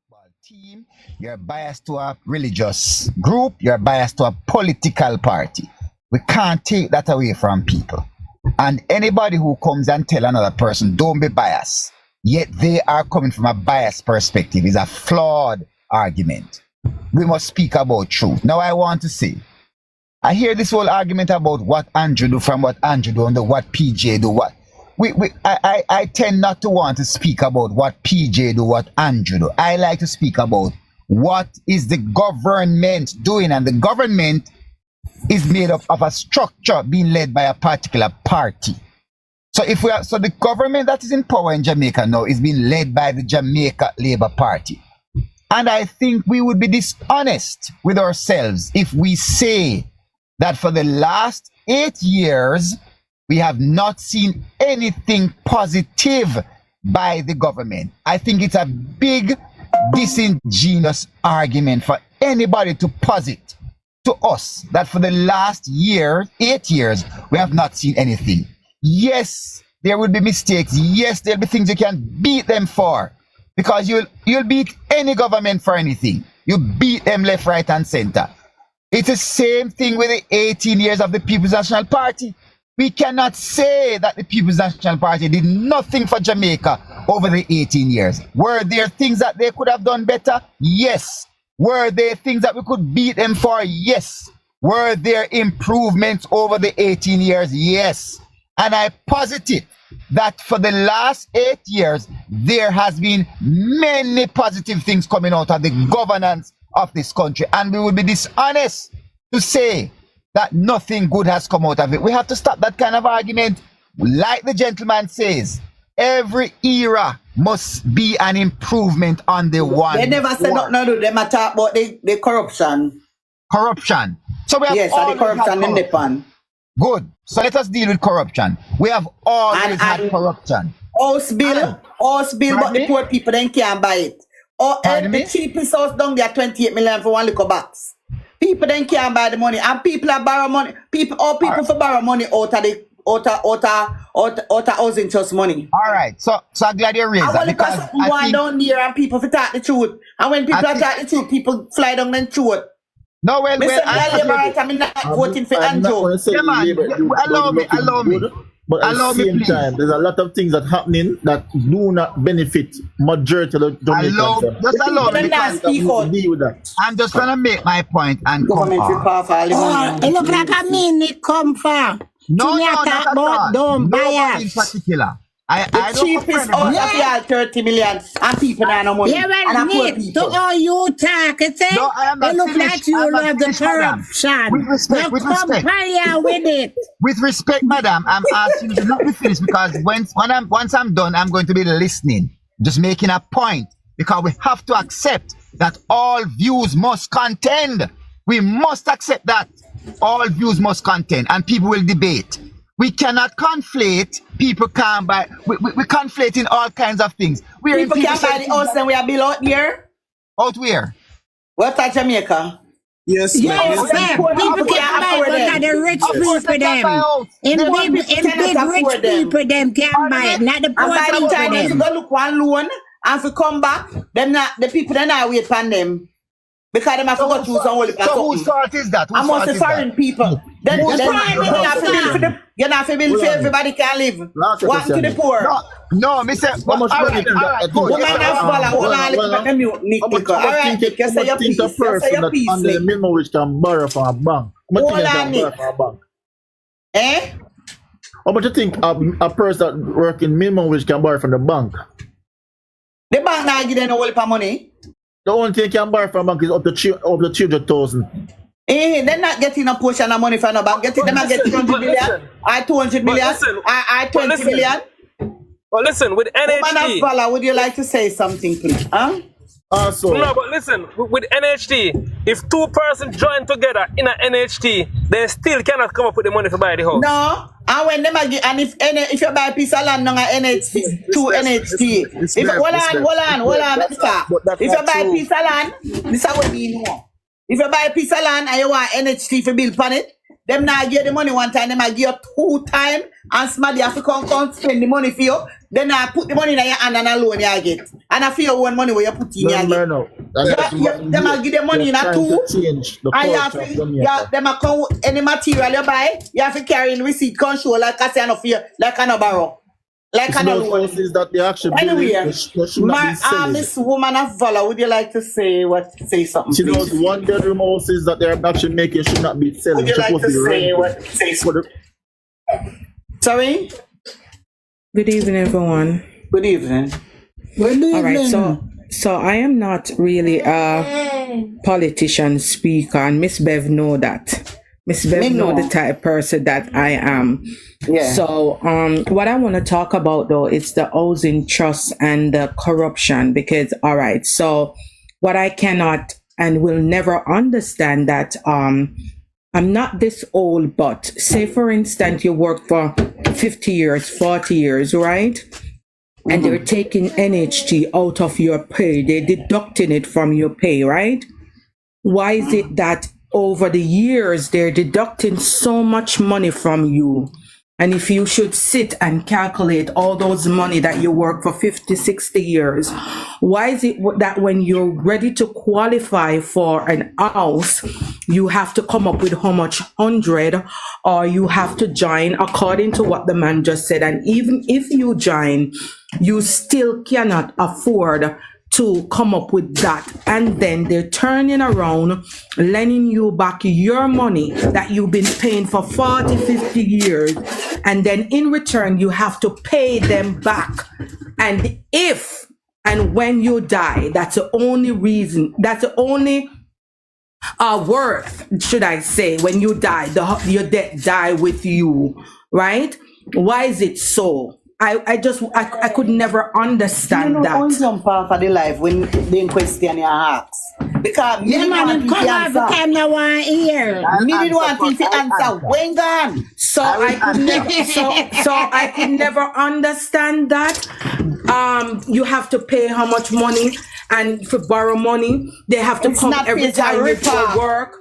football team, you're biased to a religious group, you're biased to a political party. We can't take that away from people. And anybody who comes and tell another person, don't be biased, yet they are coming from a biased perspective, is a flawed argument. We must speak about truth. Now I want to say, I hear this whole argument about what Andrew do from what Andrew do and what PJ do. I tend not to want to speak about what PJ do, what Andrew do. I like to speak about what is the government doing, and the government is made up of a structure being led by a particular party. So the government that is in power in Jamaica now is being led by the Jamaica Labour Party. And I think we would be dishonest with ourselves if we say that for the last 8 years, we have not seen anything positive by the government. I think it's a big, disingenuous argument for anybody to posit to us that for the last 8 years, we have not seen anything. Yes, there will be mistakes. Yes, there'll be things you can beat them for, because you'll beat any government for anything. You beat them left, right, and center. It's the same thing with the 18 years of the People's National Party. We cannot say that the People's National Party did nothing for Jamaica over the 18 years. Were there things that they could have done better? Yes. Were there things that we could beat them for? Yes. Were there improvements over the 18 years? Yes. And I posit that for the last 8 years, there has been many positive things coming out of the governance of this country. And we would be dishonest to say that nothing good has come out of it. We have to stop that kind of argument. Like the gentleman says, every era must be an improvement on the one. They never said nothing. They might talk about the corruption. Corruption. So we have the corruption in the pan. Good. So let us deal with corruption. We have always had corruption. House bill, but the poor people then can't buy it. Or the cheapest house down there, 28 million for one little box. People then can't buy the money, and people are borrow money. People for borrow money out of housing trust money. All right, so I'm glad you raised that, because I think down there and people for talk the truth, and when people talk the truth, people fly down the truth. No, I'm not voting for Andrew. Yeah, man. Allow me. But at the same time, there's a lot of things that happening that do not benefit majority of the Jamaicans. Just allow me. I'm just gonna make my point and come on. It look like a minute come from. No, not at all. Don't buy in particular. The cheapest out of 30 million, and people have no money. Yeah, well, Nick, to all you talk, it's it? No, I am not. It look like you love the corruption. With respect, with respect. With it. With respect, madam, I'm asking you to let me finish, because once I'm done, I'm going to be listening, just making a point, because we have to accept that all views must contend. We must accept that all views must contend, and people will debate. We cannot conflate. People can't buy. We conflate in all kinds of things. People can't buy the house and we are built out here. Out where? What at Jamaica? Yes, people can't buy it, the rich people them. In big rich people them can't buy it, not the poor people. And by the time them. if you go look one loan and if you come back, the people then not wait for them. Because they have to go through some whole. So whose fault is that? Amongst the foreign people. Then you have to build for everybody can live. One to the poor. No, me say. How much money think that? You say your piece. Under the minimum wage can borrow from a bank. Eh? How much you think a person that working minimum wage can borrow from the bank? The bank not give them no help of money. The only thing you can borrow from a bank is up to 300,000. They're not getting a portion of money from the bank. They're not getting 200 million. I 200 million. I 20 million. Well, listen, with NHT. Vala, would you like to say something, please? Huh? No, but listen, with NHT, if two persons join together in an NHT, they still cannot come up with the money to buy the house. No, and when them again, and if you buy a piece of land on an NHT, two NHT. Hold on, let's start. If you buy a piece of land, this is what we know. If you buy a piece of land and you want NHT for build on it, them not give the money one time, them I give you 2 times, and somebody have to come spend the money for you. Then I put the money in your hand and alone you get. And I feel one money where you put in your hand. Them I give the money in a 2. And you have to, them I come any material you buy, you have to carry in receipt control like I say no fear, like I no borrow. Like I know houses that they actually anyway, Miss Woman of Valor, would you like to say something? She knows 1-bedroom houses that they're actually making should not be selling. Would you like to say something? Sorry? Good evening, everyone. Good evening. Good evening. All right, so I am not really a politician speaker, and Miss Bev know that. Miss Bev know the type of person that I am. Yeah. So what I want to talk about though is the housing trust and the corruption, because all right, so what I cannot and will never understand that I'm not this old, but say for instance you work for 50 years, 40 years, right? And they're taking NHT out of your pay, they're deducting it from your pay, right? Why is it that over the years they're deducting so much money from you? And if you should sit and calculate all those money that you work for 50, 60 years, why is it that when you're ready to qualify for an house, you have to come up with how much 100, or you have to join according to what the man just said? And even if you join, you still cannot afford to come up with that, and then they're turning around lending you back your money that you've been paying for 40, 50 years, and then in return you have to pay them back. And if and when you die, that's the only reason, that's the only worth, should I say, when you die, your debt die with you, right? Why is it so? I could never understand that. You jump off of the life when they question your heart. Because me didn't want to answer. Time now one here. Me didn't want to answer. When gone? So I could never understand that. You have to pay how much money, and for borrow money, they have to come every time you do a work.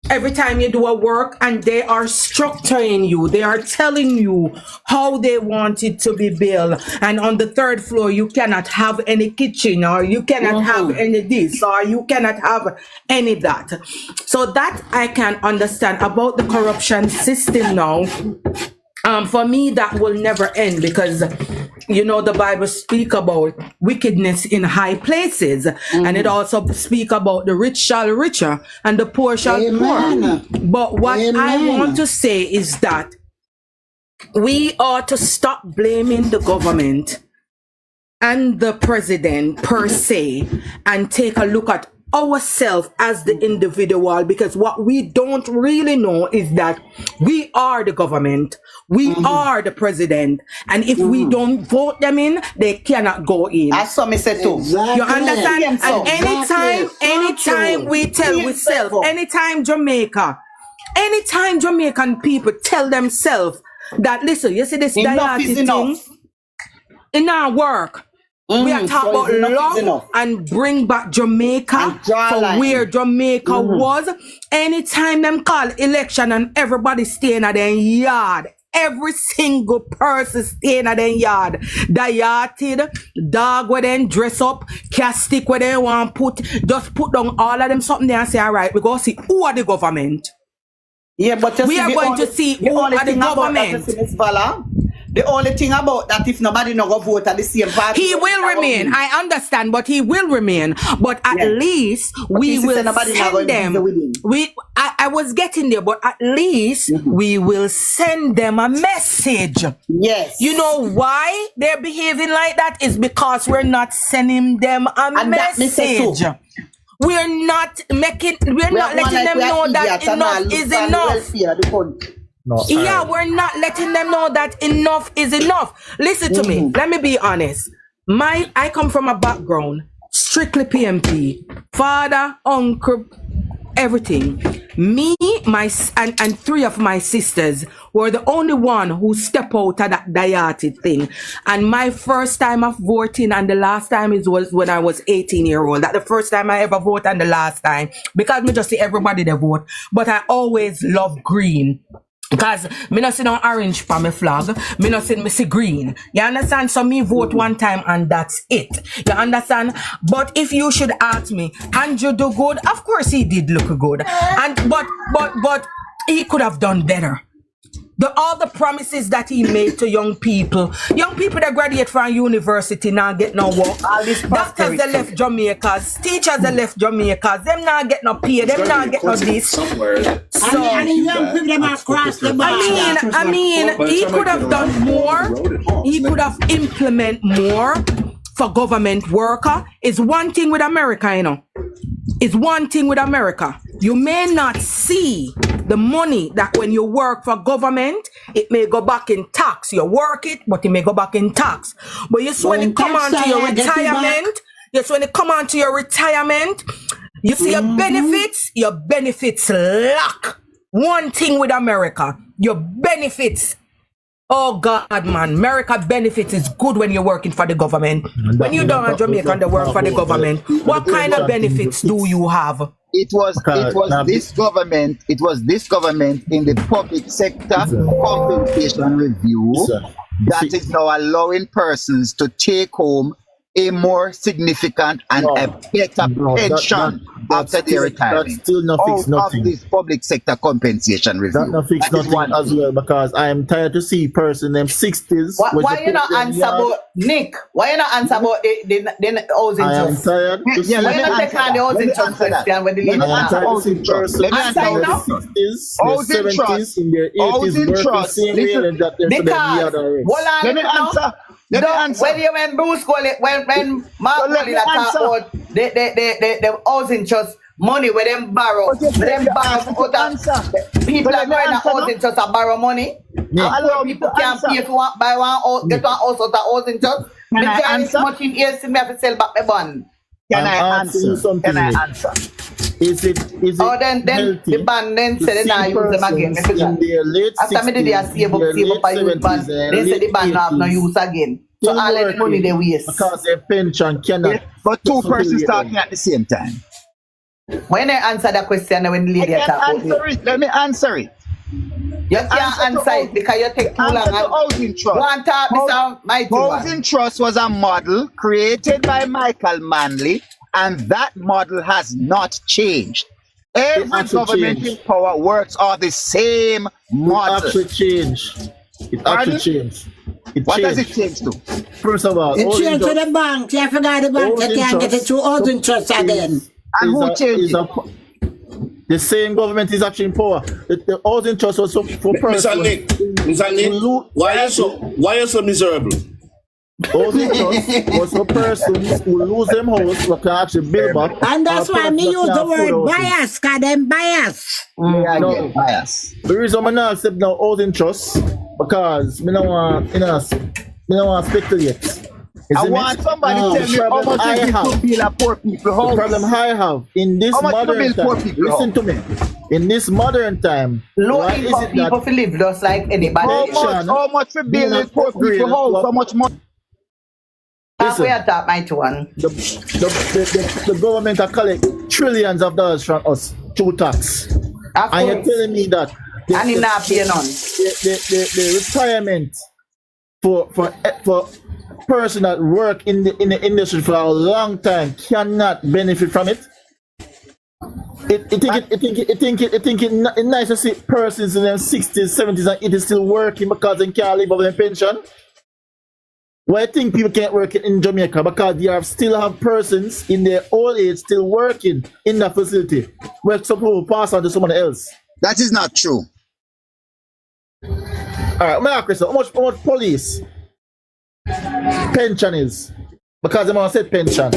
Every time you do a work, and they are structuring you, they are telling you how they want it to be built. And on the 3rd floor, you cannot have any kitchen, or you cannot have any this, or you cannot have any that. So that I can understand about the corruption system now. For me, that will never end, because you know the Bible speak about wickedness in high places, and it also speak about the rich shall richer and the poor shall poor. But what I want to say is that we ought to stop blaming the government and the president per se, and take a look at ourselves as the individual, because what we don't really know is that we are the government, we are the president, and if we don't vote them in, they cannot go in. That's what me say too. You understand? And anytime we tell ourselves, anytime Jamaican people tell themselves that, listen, you see this dialysis thing, it not work. We are talking about love and bring back Jamaica for where Jamaica was. Anytime them call election and everybody staying at their yard, every single person staying at their yard, dieted, dog where they dress up, castic where they want put, just put down all of them something there and say, all right, we go see who are the government. Yeah, but we are going to see who are the government. The only thing about that, if nobody no go vote at the same party, he will remain. I understand, but he will remain. But at least we will send them. I was getting there, but at least we will send them a message. Yes. You know why they're behaving like that? Is because we're not sending them a message. We're not letting them know that enough is enough. We're not letting them know that enough is enough. Listen to me. Let me be honest. I come from a background strictly PNP. Father, uncle, everything. Me, and three of my sisters were the only one who step out of that Dayati thing. And my first time of voting and the last time was when I was 18-year-old. That the first time I ever voted and the last time. Because me just see everybody they vote. But I always love green. Because me not see no orange for my flag. Me not see me see green. You understand? So me vote one time and that's it. You understand? But if you should ask me, Andrew do good? Of course he did look good. And but he could have done better. All the promises that he made to young people that graduate from university now get no work. Doctors they left Jamaicas, teachers they left Jamaicas, them now get no pay, them now get no this. So and young people them across the bar. I mean, he could have done more. He could have implement more for government worker. It's one thing with America, you know. It's one thing with America. You may not see the money that when you work for government, it may go back in tax. You work it, but it may go back in tax. But yes, when it come on to your retirement, you see your benefits lack. One thing with America, your benefits. Oh God, man, America benefits is good when you're working for the government. When you don't Jamaica and they work for the government, what kind of benefits do you have? It was this government in the public sector compensation review that is now allowing persons to take home a more significant and a better pension after their retirement. That still not fix nothing. Of this public sector compensation review. That not fix nothing as well, because I am tired to see person in them 60s. Why you not answer about Nick? Why you not answer about the housing trust? I am tired to see. Why you not take on the housing trust question when the lady I am tired to see person in their 60s, their 70s, in their 80s working same way and that they're Let me answer. When you when Bruce call it, when Mark call it, talk about the housing trust money where them borrow, people are going to housing trust and borrow money. People can't pay if you want buy one house, get one house out of housing trust. Can I answer? Much in years to me have to sell back my bond. Can I answer? Is it then healthy the band then said I use them again. in their late 60s, After me did they save up by use band, they said the band have no use again. So all the money they waste. Because their pension cannot. But two persons talking at the same time. When I answer that question, when the lady talk about it, let me answer it. You can't answer it because you take too long. Housing trust. One talk, Mr. Mighty Housing trust was a model created by Michael Manley, and that model has not changed. Every government in power works on the same model. It actually changed. What does it change to? First of all, it changed to the bank. You forgot the bank. You can't get it through housing trust again. And who changed it? The same government is actually in power. The housing trust was for persons. Mr. Nick, why are you so miserable? Housing trust was for persons who lose them house but can actually build back. And that's why me use the word bias, because them bias. Bias. The reason I'm not accept now housing trust because I don't want to speculate. I want somebody to tell me how much it is to build a poor people house. The problem I have in this modern time, listen to me. In this modern time, low income people to live just like anybody. How much to build a poor people house? How much money? Listen, the government are collect trillions of dollars from us through tax. And you're telling me that the retirement for person that work in the industry for a long time cannot benefit from it. It think it's nice to see persons in their 60s, 70s and it is still working because they can't live off their pension. Why I think people can't work in Jamaica because you still have persons in their old age still working in that facility where some people pass on to someone else. That is not true. Alright, my question, how much police pension is? Because the man said pension.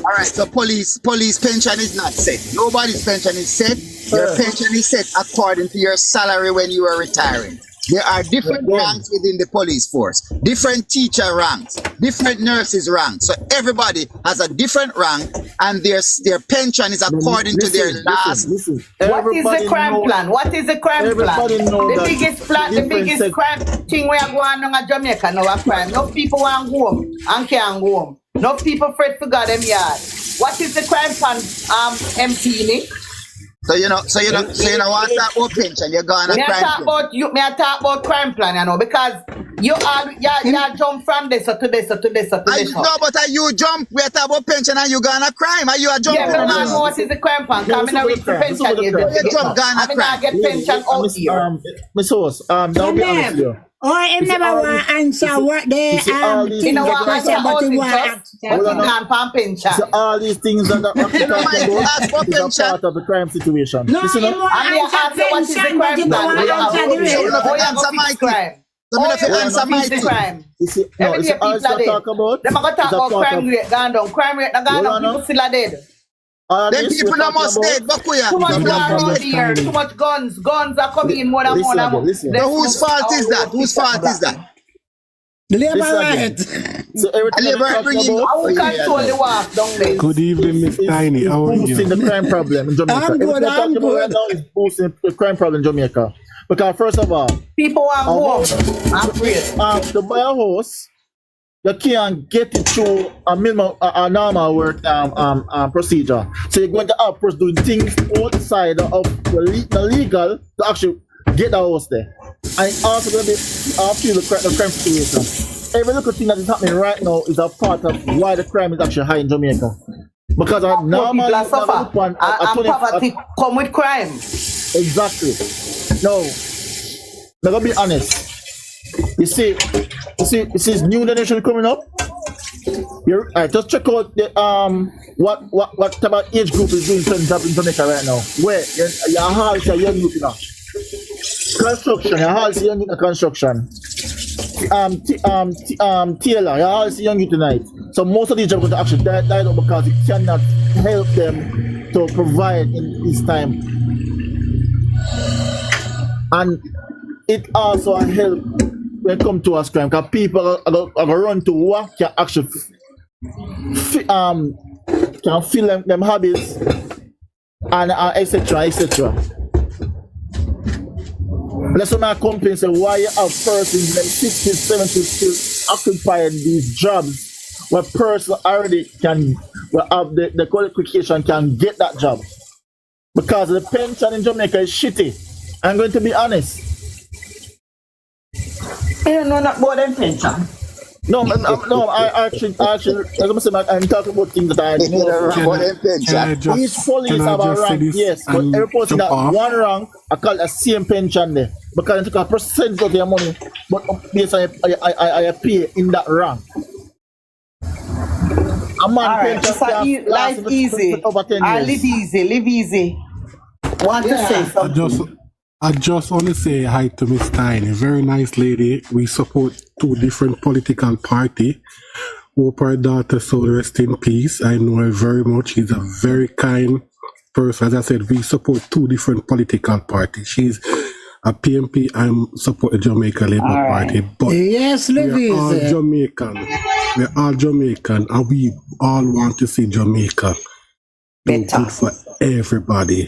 Alright, so police pension is not set. Nobody's pension is set. Your pension is set according to your salary when you are retiring. There are different ranks within the police force, different teacher ranks, different nurses ranks. So everybody has a different rank, and their pension is according to their last. Listen. What is the crime plan? What is the crime plan? Everybody know The that biggest plan, the biggest crime thing we are going on in Jamaica now, a crime. No people want to go home and can't go home. No people afraid to go them yard. What is the crime plan, MP Nick? So you know want to talk about pension, you're going to crime plan. May I talk about crime plan, you know, because you jump from this to this to this to this. No, but you jump, we are talking about pension and you going to crime, and you are jumping. Yeah, but I know what is the crime plan, because I'm not reach the pension yet. You jump going to crime. Get pension out here. Miss Host, now be honest with you. Or him never want to answer what they You know what? I said, but he can't find pension. So all these things that are talking about is a part of the crime situation. No, Listen he up. want And they answer ask you what is the pension, crime but he don't plan. want answer the rest. How you go fix crime? So How if you you answer go my fix the thing. crime? No, Every it's day all people are to talk dead. about. Them are going to talk about crime rate gone down. Crime rate not gone down. People still are dead. Them people are must dead, Bakuya. Too much war around here. Too much guns. Guns are coming in more than more than more. Listen. So whose fault is that? Whose fault is that? The labor right. So everything Labor we're bring talking in- about How we control the war down there? Good evening, Miss Tiny. How are boosting you? the crime problem in Jamaica. I'm good, Everything we're talking about right now is boosting the crime problem in Jamaica. Because first of all, People want home. I'm afraid. to buy a house, you can't get it through a minimum, a normal work procedure. So you're going to have person doing things outside of the legal to actually get the house there. And it's also going to be after the crime situation. Every little thing that is happening right now is a part of why the crime is actually high in Jamaica. Because normally People are suffer. And poverty come with crime. exactly. No, I'm gonna be honest. You see, new generation coming up. Just check out the what type of age group is doing certain job in Jamaica right now. Where your house are young youth now. Construction, your house is young youth in construction. Taylor, your house is young youth tonight. So most of these jobs are going to actually die out because you cannot help them to provide in this time. And it also help when it comes to us crime because people are going to run to work can actually can feel them habits and etc. That's why my complaint say why you have persons in them 60s, 70s still occupying these jobs where person already can have the qualification can get that job. Because the pension in Jamaica is shitty. I'm going to be honest. I don't know not about them pension. No, I actually, I'm talking about things that I know. Each police have a rank, yes, but every person that one rank, I call it a same pension there. Because they took a percentage of their money, but based on I pay in that rank. A man Alright, pension life easy. over 10 I years. live easy. Want to say something? I just want to say hi to Miss Tiny, very nice lady. We support two different political parties. Hope her daughter soul rest in peace. I know her very much. She's a very kind person. As I said, we support two different political parties. She's a PNP. I'm support the Jamaica Labour Party. But Yes, we're all Jamaican. We're all Jamaican, and we all want to see Jamaica do good for everybody.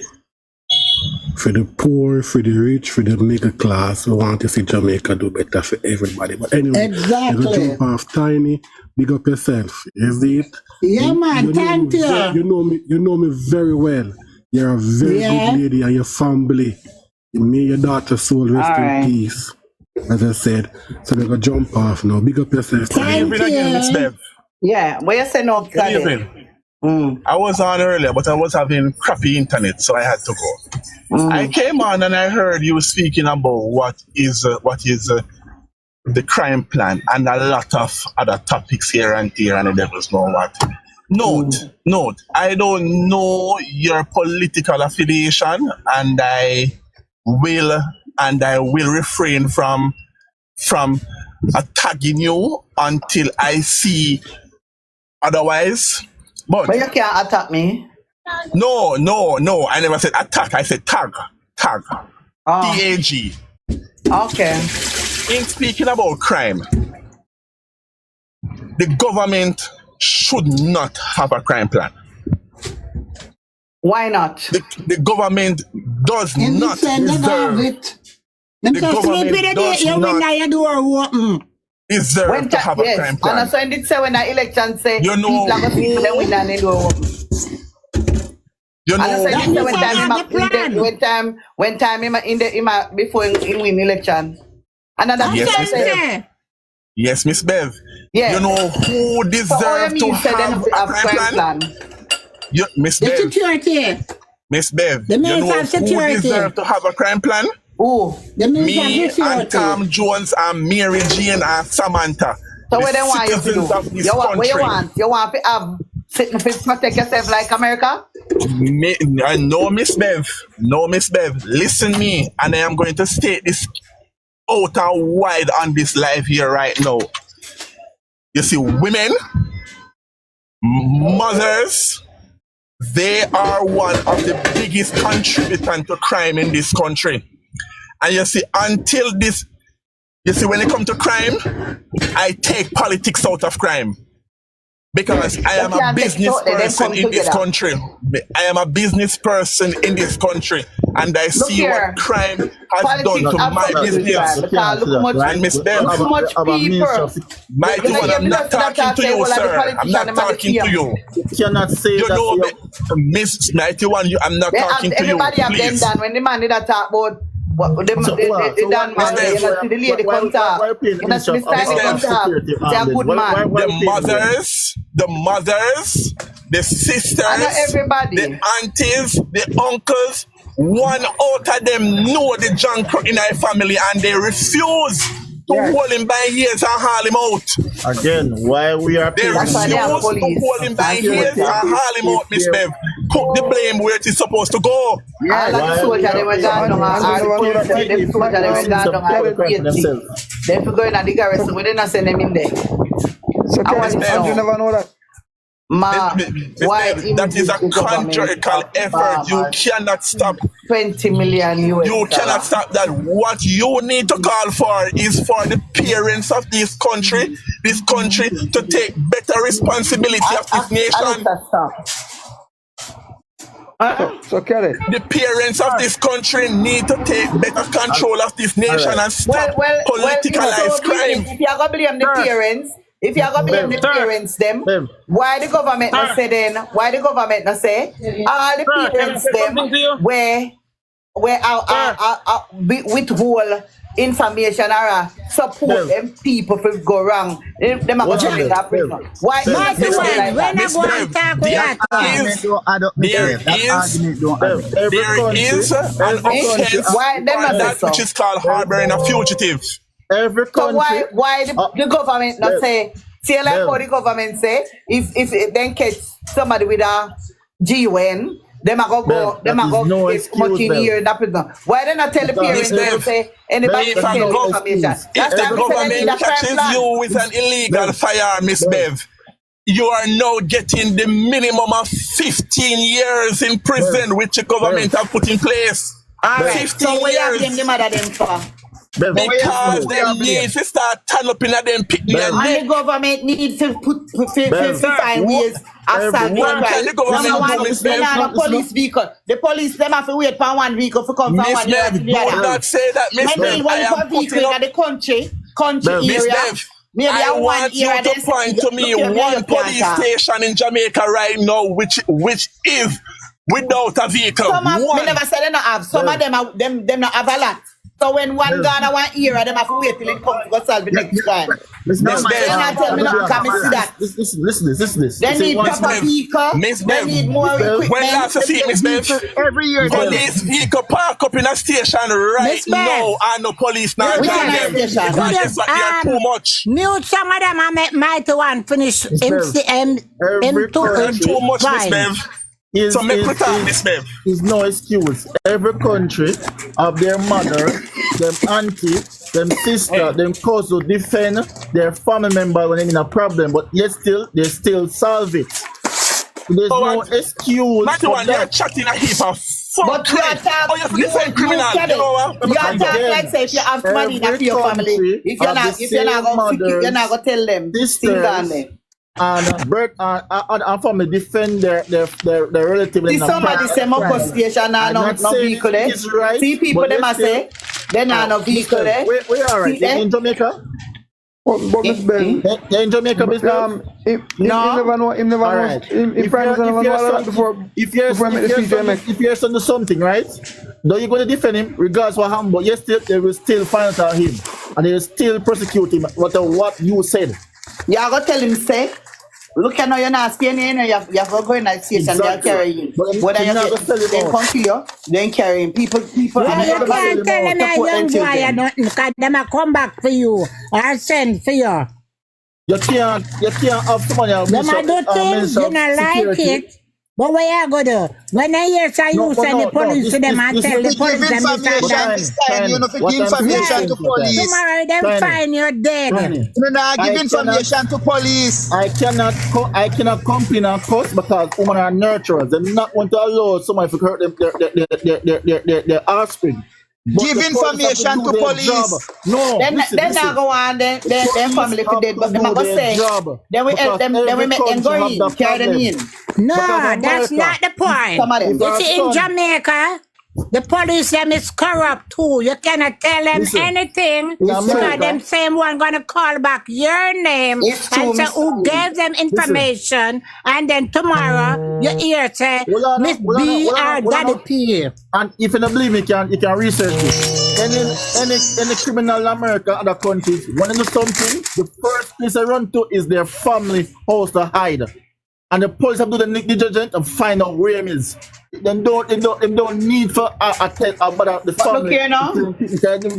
For the poor, for the rich, for the middle class, we want to see Jamaica do better for everybody. But anyway, Exactly. you jump off Tiny, big up yourself. You see it? Yeah, man, thank you. You know me very well. You're a very good lady and your family. May your daughter soul rest in peace. As I said, so they're gonna jump off now. Big up yourself. Thank Good evening again, Miss you. Bev. Yeah, what you say now, Good evening. I was on earlier, but I was having crappy internet, so I had to go. I came on and I heard you speaking about what is the crime plan and a lot of other topics here and there, and the devil's know what. Note. I don't know your political affiliation, and I will refrain from attacking you until I see otherwise. But you can't attack me. No. I never said attack. I said tag. Oh. TAG. Okay. In speaking about crime, the government should not have a crime plan. Why not? The government does not deserve it. The government does not deserve to have a crime plan. And so I did say when the election say you know, people are going to then win and they do open. You know, when time in before he win election. Another yes, Miss Bev. Yeah. You know who deserves to have a crime plan? Miss Bev. Security. Miss Bev. The you know security. Who deserves to have a crime plan? Who? Me and Tom Jones and Mary Jane and Samantha. So what they want you to do? What you want? You want to have sitting to protect yourself like America? No, Miss Bev. No, Miss Bev. Listen me, and I am going to state this out and wide on this live here right now. You see, women, mothers, they are one of the biggest contributors to crime in this country. And you see, until this, you see, when it comes to crime, I take politics out of crime. Because I am a business person in this country. I am a business person in this country. And I see what crime has done to my business. And Miss Bev, my dude, I'm not talking to you, sir. I'm not talking to you. You cannot say you that. Know, Miss 91, I'm not talking to you. Everybody have them done. When the man did that talk about what the done man, you know, see the lady come talk. You know, see the come talk. Say a good man. The mothers, the sisters, everybody, the aunties, the uncles, one out of them know the junk in our family and they refuse to hold him by years and haul him out. Again, why we are they refuse to hold him by years and haul him out, Miss Bev. Put the blame where it is supposed to go. Yeah, like the soldier, they were gone they were going at the garrison, we didn't send them in there. So you never know that. Why that is a conjugal effort. You cannot stop 20 million US. You cannot stop that. What you need to call for is for the parents of this country to take better responsibility of this nation. So Kelly, the parents of this country need to take better control of this nation and stop politicalized crime. If you're gonna blame the parents, if you're gonna blame the parents, them, why the government not say then? Why the government not say all the parents them where withhold information or support them people if it go wrong? Them are gonna be that prison. Why? When I go and talk with that, there is an offense that which is called harboring a fugitive. Every country. So why the government not say? See, like how the government say, if they catch somebody with a GUN, them are go get much in here in that prison. Why they not tell the parents to say anybody can tell information? If the government catches you with an illegal firearm, Miss Bev, you are now getting the minimum of 15 years in prison, which the government have put in place. All right. 15 so years. Them the mother them for? Because they need to start turn up in a them pit. And the government needs to find ways of solving crime. The police vehicle. The police them have to wait for one vehicle to come from one year to the other. Do not say that, Miss Bev. I am putting up the country area. Maybe I want you to point to me one police station in Jamaica right now which is without a vehicle. Some of them never said they not have. Some of them not have a lot. So when one Ghana, one era, them have to wait till it comes to go solve the next crime. Listen, tell me not come see that. Listen. They need proper vehicle. They need more equipment. When last you see Miss Bev? Every year. Police vehicle park up in a station right now and no police now. Because that's what they are too much. Mute some of them and make mighty one finish MCM too much, Miss Bev. So make we talk, Miss Bev. Is no excuse. Every country of their mother, them auntie, them sister, them cousin defend their family member when they're in a problem, but yet still they still solve it. There's no excuse. Not the one you're chatting a heap of But you attack, Oh, you defend criminal. you You know what? attack like say if you have money in your family, if you're not gonna tell them, sisters, and birth and family defend their relative. See somebody say Moko station and no vehicle there. Right, see people them a say they not no vehicle there. We are right in Jamaica. But Miss Ben, In Jamaica, Miss Ben. He never know. He never know. He prime never know that before. If your son do something, right? Though you're going to defend him, regardless what happened, but yes, they will still find out him, and they will still prosecute him. What you said. You are gonna tell him say. Look at now you're not scared, you have to go in that station, they'll carry him. Whether you they come to you, they carry him. People Well, you can't tell them a young boy or nothing, because them a come back for you or send for you. You can't have somebody Them a do things, you not like it. But what you go do? When I hear say you send the police to them and tell the police them this and that. You know, give information to police. Tomorrow them find you dead. You know, give information to police. I cannot complain and cuss because women are nurturers. They're not going to allow somebody to hurt them their offspring. Give information to police. No, then not go on then family for dead, but them a go say then we help them, then we make them go in, carry them in. No, that's not the point. You see, in Jamaica, the police them is corrupt too. You cannot tell them anything because them same one gonna call back your name and say who gave them information, and then tomorrow you hear say Miss B or Daddy P. And if you don't believe me, you can research it. Any criminal in America and other countries, when they do something, the first place they run to is their family house to hide. And the police have to do the negligent and find out where him is. They don't need for about the family. Look here now,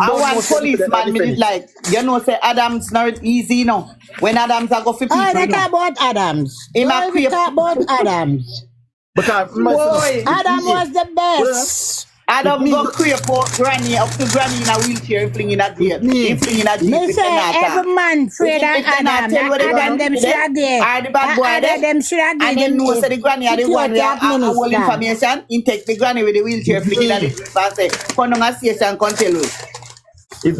I want policeman me like, you know say Adams not easy now. When Adams I go for people. They talk about Adams. They talk about Adams. Because Adam was the best. Adam go create for granny up to granny in a wheelchair, fling in a deal. He fling in a deal. Me say every man afraid of Adam. Adam them should have gave. The bad boy there. Them should have And then know say the granny are the one we have all information. In take the granny with the wheelchair, fling in a deal. But say, come on a station, come tell us. If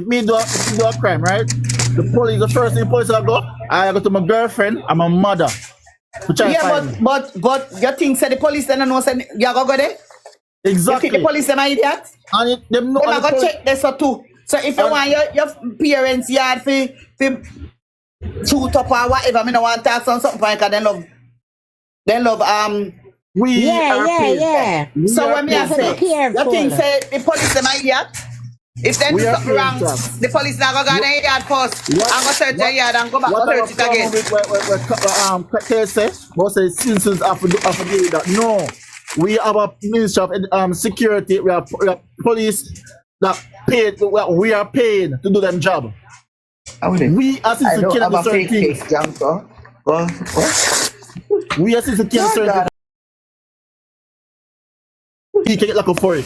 me do a crime, right? The police, the first thing the police I go to my girlfriend and my mother. Yeah, but you think say the police then know say you go there? Exactly. You think the police them idiot? And them know. Them go check this too. So if you want your parents yard for shoot up or whatever, me no want to talk on something because they love we are paid. Yeah. So when me I say you think say the police them idiot? If they do something wrong, the police now go their yard first and go search their yard and go back to search it again. What say citizens have to do that? No, we have a ministry of security. We have police that paid. We are paid to do them job. We as citizens cannot do certain things. We as citizens cannot do certain things. He can get like a for it.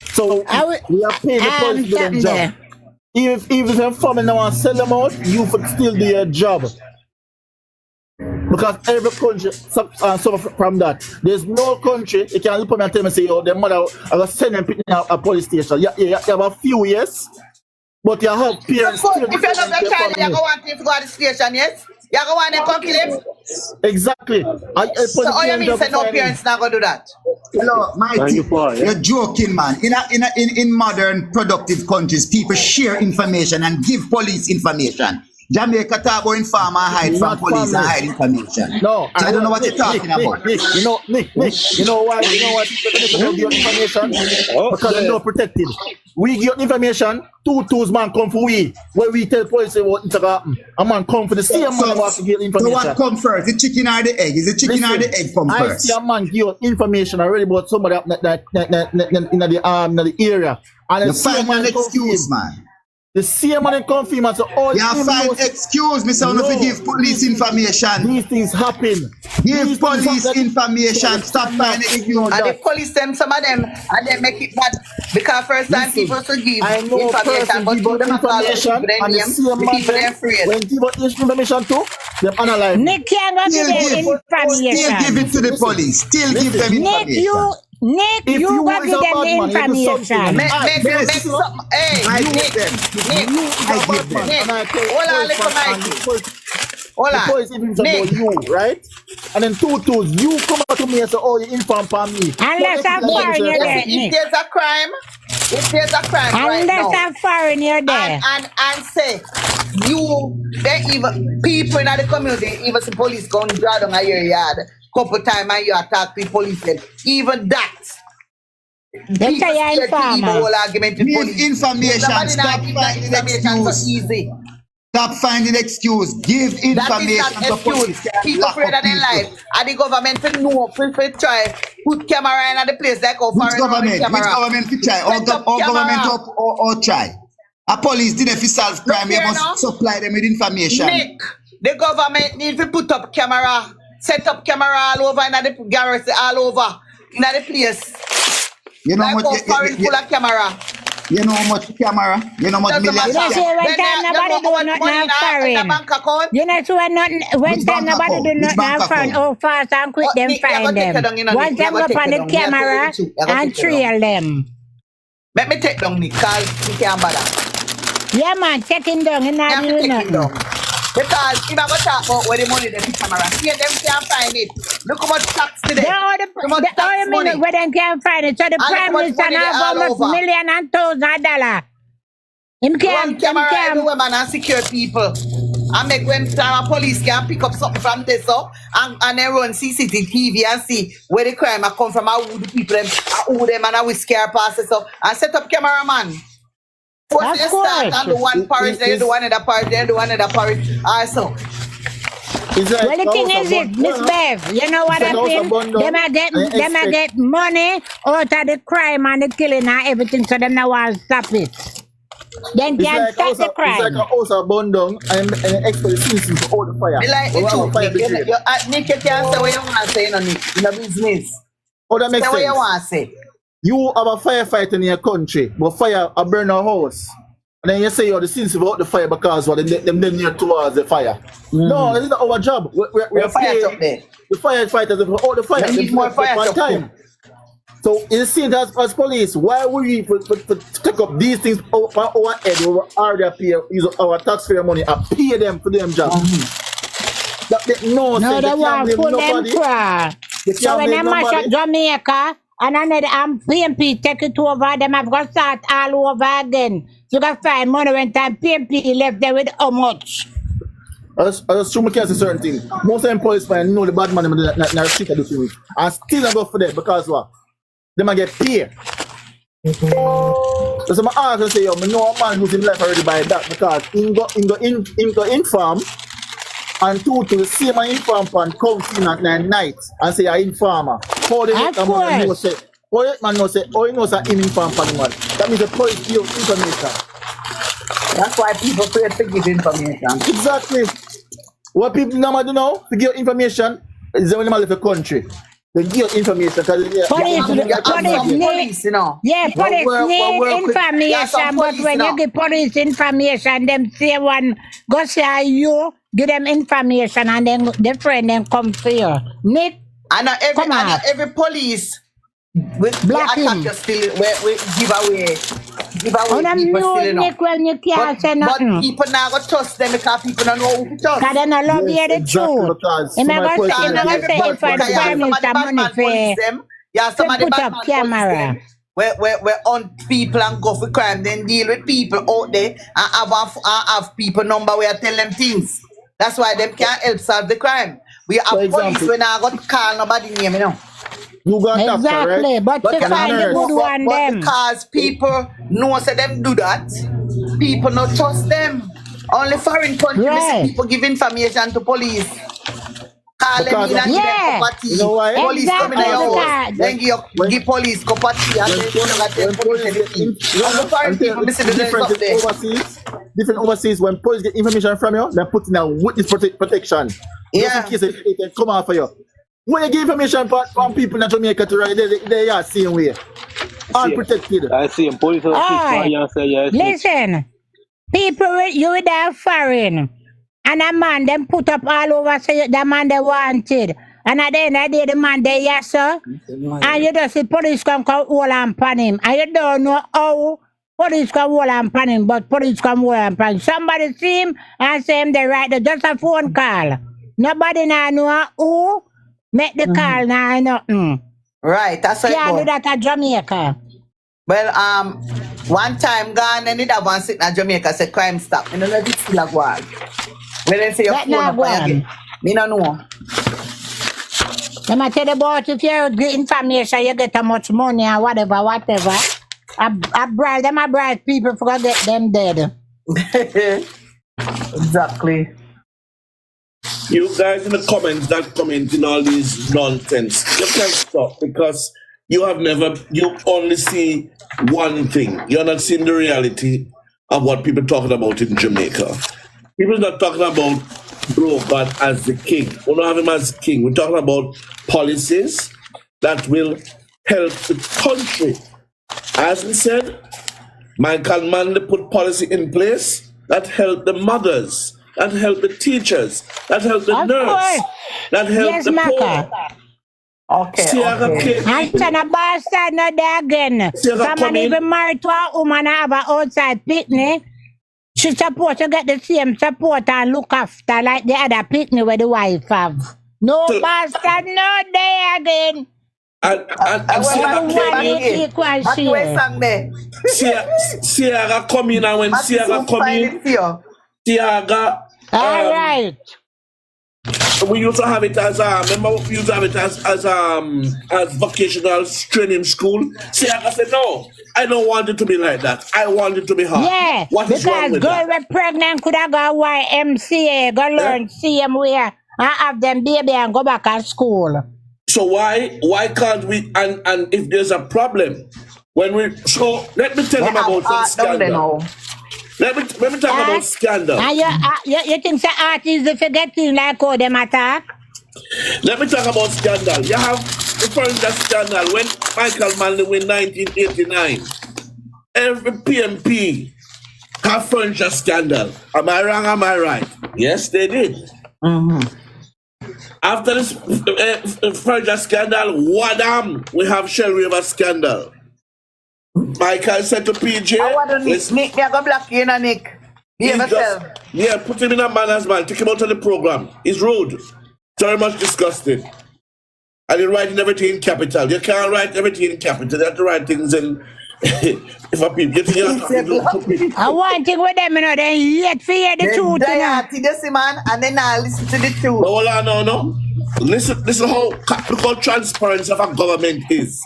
So we are paying the police to do their job. If your family now want to sell them out, you could still do your job. Because every country suffer from that. There's no country you can look at me and tell me say, oh, their mother I was sending people in a police station. You have a few years, but you have parents. If you love your child, you go want him to go to the station, yes? You go want him to come kill him? Exactly. So all you mean say no parents not gonna do that? Hello, Mighty. You're joking, man. In modern productive countries, people share information and give police information. Jamaica talk about inform and hide from police and hide information. No, so I don't know what you're talking about. Nick, you know why people give information? Because they're not protected. We give information, two man come for we. Where we tell police what it's happen. A man come for the same man wants to give information. So what come first? The chicken or the egg? Is the chicken or the egg come first? I see a man give information already about somebody in the area. And you find an excuse, man. The same man confirm and so all you find excuse me, son, if you give police information. These things happen. Give police information. Stop finding excuse. And the police them, some of them, and they make it bad because first time people to give information, but to them information, and the people are afraid. When people give information to them, analyze. Nick can't go give them information. Still give it to the police. Still give them information. Nick, you go give them the information. Make something. Hey, Nick. Hold on, little Mikey. Hold on. Nick. You, right? And then two tools. You come out to me and say, oh, you inform for me. Unless I'm foreign, you're there, Nick. If there's a crime right now. Unless I'm foreign, you're there. And say, they even, people in the community, even the police go and draw down your yard couple times and you attack the police. Then. Even that. They say you're informer. Give information. Stop finding excuse. Stop finding excuse. Give information to police. People afraid of their life. And the government will know, will try put camera in the place like how Which government? Which government will try? Or government or try? A police didn't solve crime. You must supply them with information. Nick, the government needs to put up camera, set up camera all over in the garage, all over in the place. You know like what? Full of camera. You know how much camera? You know how much millions? You know, see, when time nobody do nothing foreign. You know, so when time nobody do nothing foreign, how fast and quick them find them. Once them go on the camera and trail them. Let me take down Nick, because you can't bother. Yeah, man, check him down. He's not doing nothing. Because if I go talk about where the money them in camera, see them can't find it. Look how much tax today. The only minute where they can't find it. So the Prime Minister have almost $1,000,000 and $1,000. Him can't camera everywhere, man, and secure people. And make when police can pick up something from this up and then run CCTV and see where the crime come from, how the people them, who them and how we scare passes up and set up cameraman. Force the start and the one parish, then the one in the parish, then the one in the parish also. Well, the thing is this, Miss Bev, you know what I mean? Them a get money out of the crime and the killing and everything, so them now want to stop it. Then can't stop the crime. It's like a house of burn down and expert season for all the fire. Me like the truth, Nick, you can't say what you want to say, Nick, in the business. Oh, that makes sense. Say what you want to say. You have a firefight in your country, but fire a burn a house. And then you say you're the sins about the fire because them near towards the fire. No, this is not our job. We're fire up there. The firefighters for all the fire. They need more fire one time. So it's seen as police, why would we take up these things over our head, over our pay, use our taxpayer money and pay them for them job? No, they want to put them cry. So when they mash up Jamaica, and another PNP take it over, them have got to start all over again. You can find money when time PNP left there with how much? I just true, I can't say certain things. Most of them police find know the bad man in the street of the film. And still I go for that because what? They might get paid. So some ask and say, yo, I know a man who's in life already by that because he go inform and to the same inform and come in at night and say I'm informer. How the man know say? How the man know say? Oh, he knows that him inform for the man. That means the police give information. That's why people afraid to give information. Exactly. What people normally do now to give information is when they leave the country. They give information because police, you know. Yeah, police need information, but when you give police information, them say one go say you give them information and then the friend then come for you. Nick, I know every police with black attack you still we give away people still Nick, when you can't say nothing. But people now go trust them because people don't know who to trust. Because they don't love you the truth. Him never say if I Prime Minister money for put up camera. Where on people and go for crime, then deal with people out there and have people number where I tell them things. That's why them can't help solve the crime. We have police when I got call nobody name, you know. You got exactly, right? but to find the good one them. Because people know say them do that, people not trust them. Only foreign countries people give information to police. Call them in and give them Yeah. cup of tea. You know why? Police come in your house. Exactly. Then give police cup of tea. And then you got them police and the tea. And the foreign people, Mr. the different up there. overseas, when police get information from you, they put in a witness protection. Yeah. Just in case it can come out for you. When you give information from people in Jamaica to right, they are same way. Unprotected. I see him. Police Alright. Listen, people, you with that foreign, and a man them put up all over say the man they wanted, and at the end of the day the man they yes sir, and you just see police come hold and pan him, and you don't know how police come hold and pan him, but police come hold and pan him. Somebody see him and say him they right there, just a phone call. Nobody now know who make the call now nothing. Right, that's right. Can't do that at Jamaica. Well, one time gone and it have one sitting at Jamaica said crime stop. I don't know if it's still a go on. When they say your That phone not up go and on. you get, me no know. Let me tell you about if you get information, you get how much money and whatever. I bribe people for get them dead. Exactly. You guys in the comments that comment in all these nonsense, you can stop because you only see one thing. You're not seeing the reality of what people talking about in Jamaica. People not talking about bro God as the king. We don't have him as king. We're talking about policies that will help the country. As we said, Michael Manley put policy in place that help the mothers, that help the teachers, that help the Of nurse, course. that help Yes, the Maka. poor. Okay. And son of bastard not there again. Somebody even married to a woman and have an outside picnic. She's supposed to get the same support and look after like the other picnic where the wife have. No bastard not there again. And Sierra come in and when Sierra come in, Sierra. All right. We used to have it as remember we used to have it as vocational training school. Sierra said no, I don't want it to be like that. I want it to be hard. Yeah, what is wrong because with girl that? with pregnant could have got YMCA, go learn CMWare and have them baby and go back at school. So why can't we and if there's a problem when we let me tell them about some scandal. Let me talk about scandal. And you think the artists they forgetting like how them attack? Let me talk about scandal. You have the furniture scandal when Michael Manley win 1989. Every PNP have furniture scandal. Am I wrong? Am I right? Yes, they did. After this furniture scandal, wadam, we have Shell River scandal. Michael said to PJ, Nick, they go block you, Nick. Yeah, put him in a manners man. Take him out of the program. He's rude. Very much disgusted. And he's writing everything in capital. You can't write everything in capital. You have to write things in. If a people I want to with them, they yet fear the truth. They man, and then I listen to the truth. Hold on, no. Listen how transparency of a government is.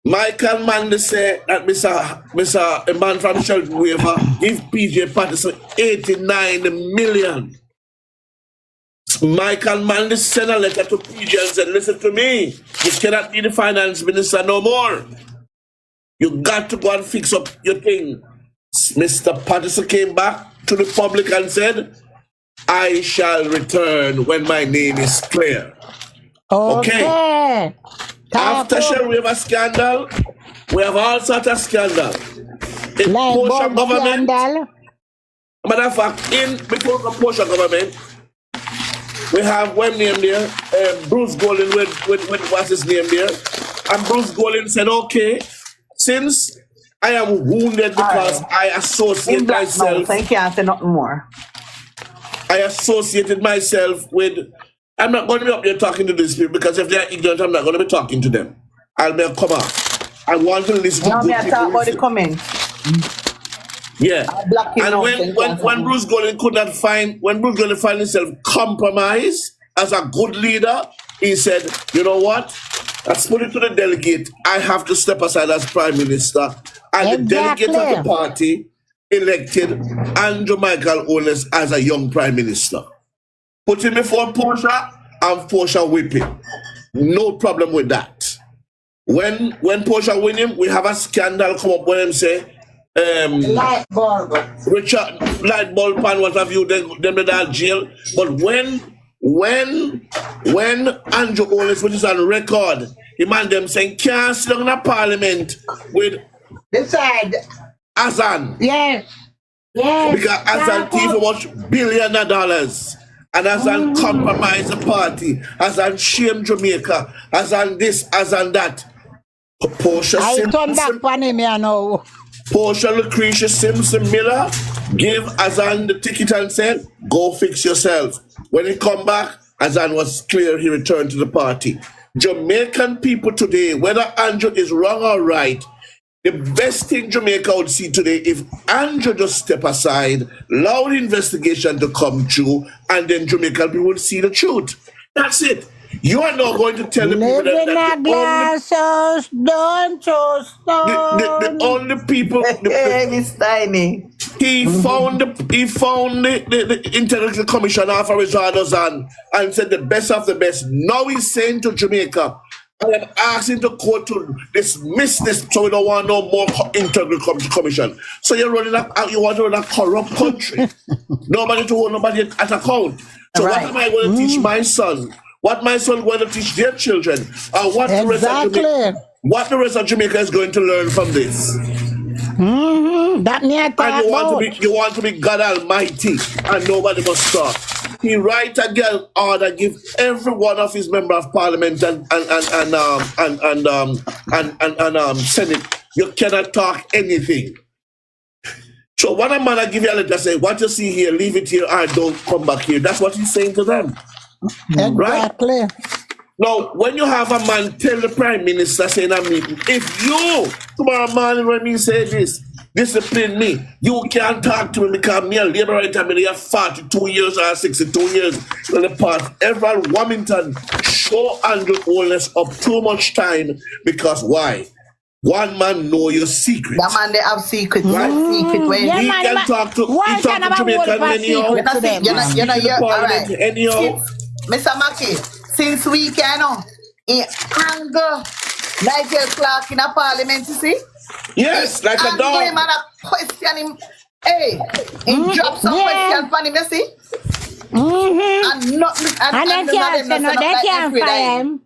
Michael Manley said that Mr. A man from Shelton Waiver give PJ Patterson 89 million. Michael Manley sent a letter to PJ and said, listen to me, you cannot be the finance minister no more. You got to go and fix up your thing. Mr. Patterson came back to the public and said, I shall return when my name is clear. Okay. After Shell River scandal, we have all sorts of scandal. In like Portia government, scandal. matter of fact, before the Portia government, we have one name there, Bruce Golden with what's his name there, and Bruce Golden said, okay, since I am wounded because I associate myself. I can't say nothing more. I associated myself with. I'm not going to be up there talking to these people because if they're ignorant, I'm not going to be talking to them. I'll be a come out. I want to listen to good people. Talk about the comment. Yeah. And when Bruce Golden could not find, when Bruce Golden found himself compromised as a good leader, he said, you know what? Let's put it to the delegate. I have to step aside as prime minister. And the delegate of the party elected Andrew Michael Owens as a young prime minister. Put him before Portia, and Portia whip him. No problem with that. When Portia win him, we have a scandal come up when them say, light bulb. Richard, light bulb and what have you, them that jail. But when Andrew Owens, which is on record, the man them saying can't sit down in a parliament with Decide. Azan. Yes. Yes. Because Azan thief how much billions of dollars. And Azan compromise the party. Azan shame Jamaica. Azan this, Azan that. Portia I Simpson. turn back on him, you know. Portia Lucretia Simpson Miller gave Azan the ticket and said, go fix yourself. When he come back, Azan was clear he returned to the party. Jamaican people today, whether Andrew is wrong or right, the best thing Jamaica would see today if Andrew just step aside, allow the investigation to come through, and then Jamaican people would see the truth. That's it. You are not going to tell the people that the only people. It's tiny. He found the Intellectual Commission after his orders and said the best of the best. Now he's saying to Jamaica, I am asking the court to dismiss this, so we don't want no more Intellectual Commission. So you want to run a corrupt country. Nobody to hold nobody at account. So what am I going to teach my son? What my son going to teach their children? What the rest of Jamaica is going to learn from this? That and you want to be God Almighty, and nobody must stop. He write a girl order, give every one of his member of parliament and Senate. You cannot talk anything. So when a man give you a letter, say, what you see here, leave it here, or don't come back here. That's what he's saying to them. Exactly. Right? Now, when you have a man tell the Prime Minister saying a meeting, if you, tomorrow morning when me say this, discipline me, you can't talk to me because me a labor right time, I have 42 years or 62 years in the past. Everyone, Wilmington, show Andrew Owens up too much time because why? One man know your secret. That man they have secret, right? Secret when he can talk to Jamaican anyhow. Alright. Mr. Mackey, since we can anger Nigel Clark in a parliament, you see? Yes, like a dog. Him and question him. Hey, he drop some question for him, you see? And they can't fire him.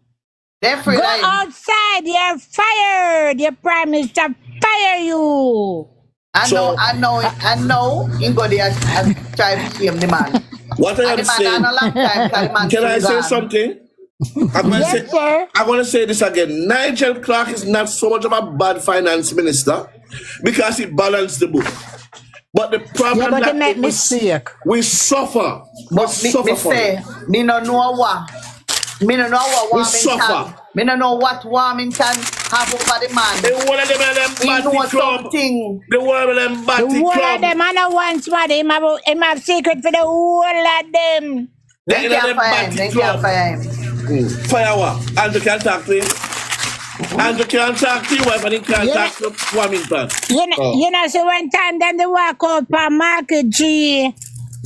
They're free. Go outside, you're fired. Your prime minister fire you. I know. You go there and try to shame the man. What I am saying, can I say something? I'm going to say this again. Nigel Clark is not so much of a bad finance minister because he balanced the book. But the problem that we suffer. Me no know what. Me no know what warming can. Me no know what warming can have over the man. The one of them body club. The one of them body club. The one of them and the ones what him have secret for the whole of them. They can't fire him. Fire what? Andrew can't talk to him. Andrew can't talk to you wife and he can't talk to Wilmington. You know, so one time then they walk up on Market G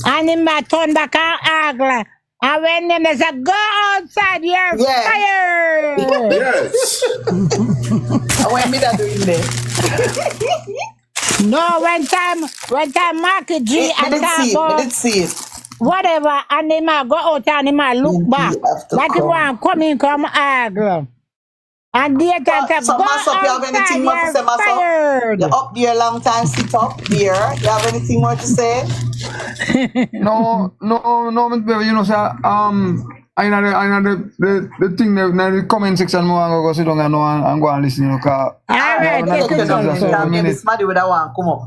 and him turn back and argue. And when them they say, go outside, you're fired. Yes. When me that doing there? No, one time Market G and let's see it. Whatever, and they might go out and they might look back. Like you want come argue. And they can say, so go outside, you have anything more to say, fired. You're up there a long time, sit up there. You have anything more to say? No, you know, sir, I know the thing in the comment section more and go sit down and go and listen, you know, cause alright, this Maddy would want come up.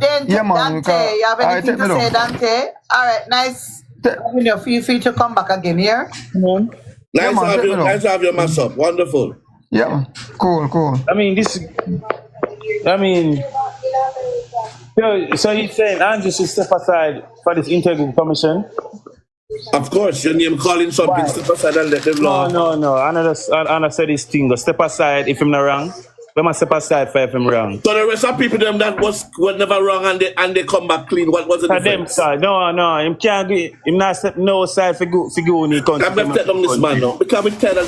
Then Dante, you have anything to say, Dante? Alright, nice. Feel free to come back again here. Nice to have your mass up. Wonderful. Yeah, cool. So he's saying Andrew should step aside for this Integrity Commission? Of course, your name calling something, step aside and let them know. No. Anna said this thing, go step aside if I'm not wrong. we must step aside for him wrong. So the rest of people them that were never wrong and they come back clean. What was the difference? Them, no, him can't be, him not step no side for go in the country. I'm going to take down this man now. Because we tell the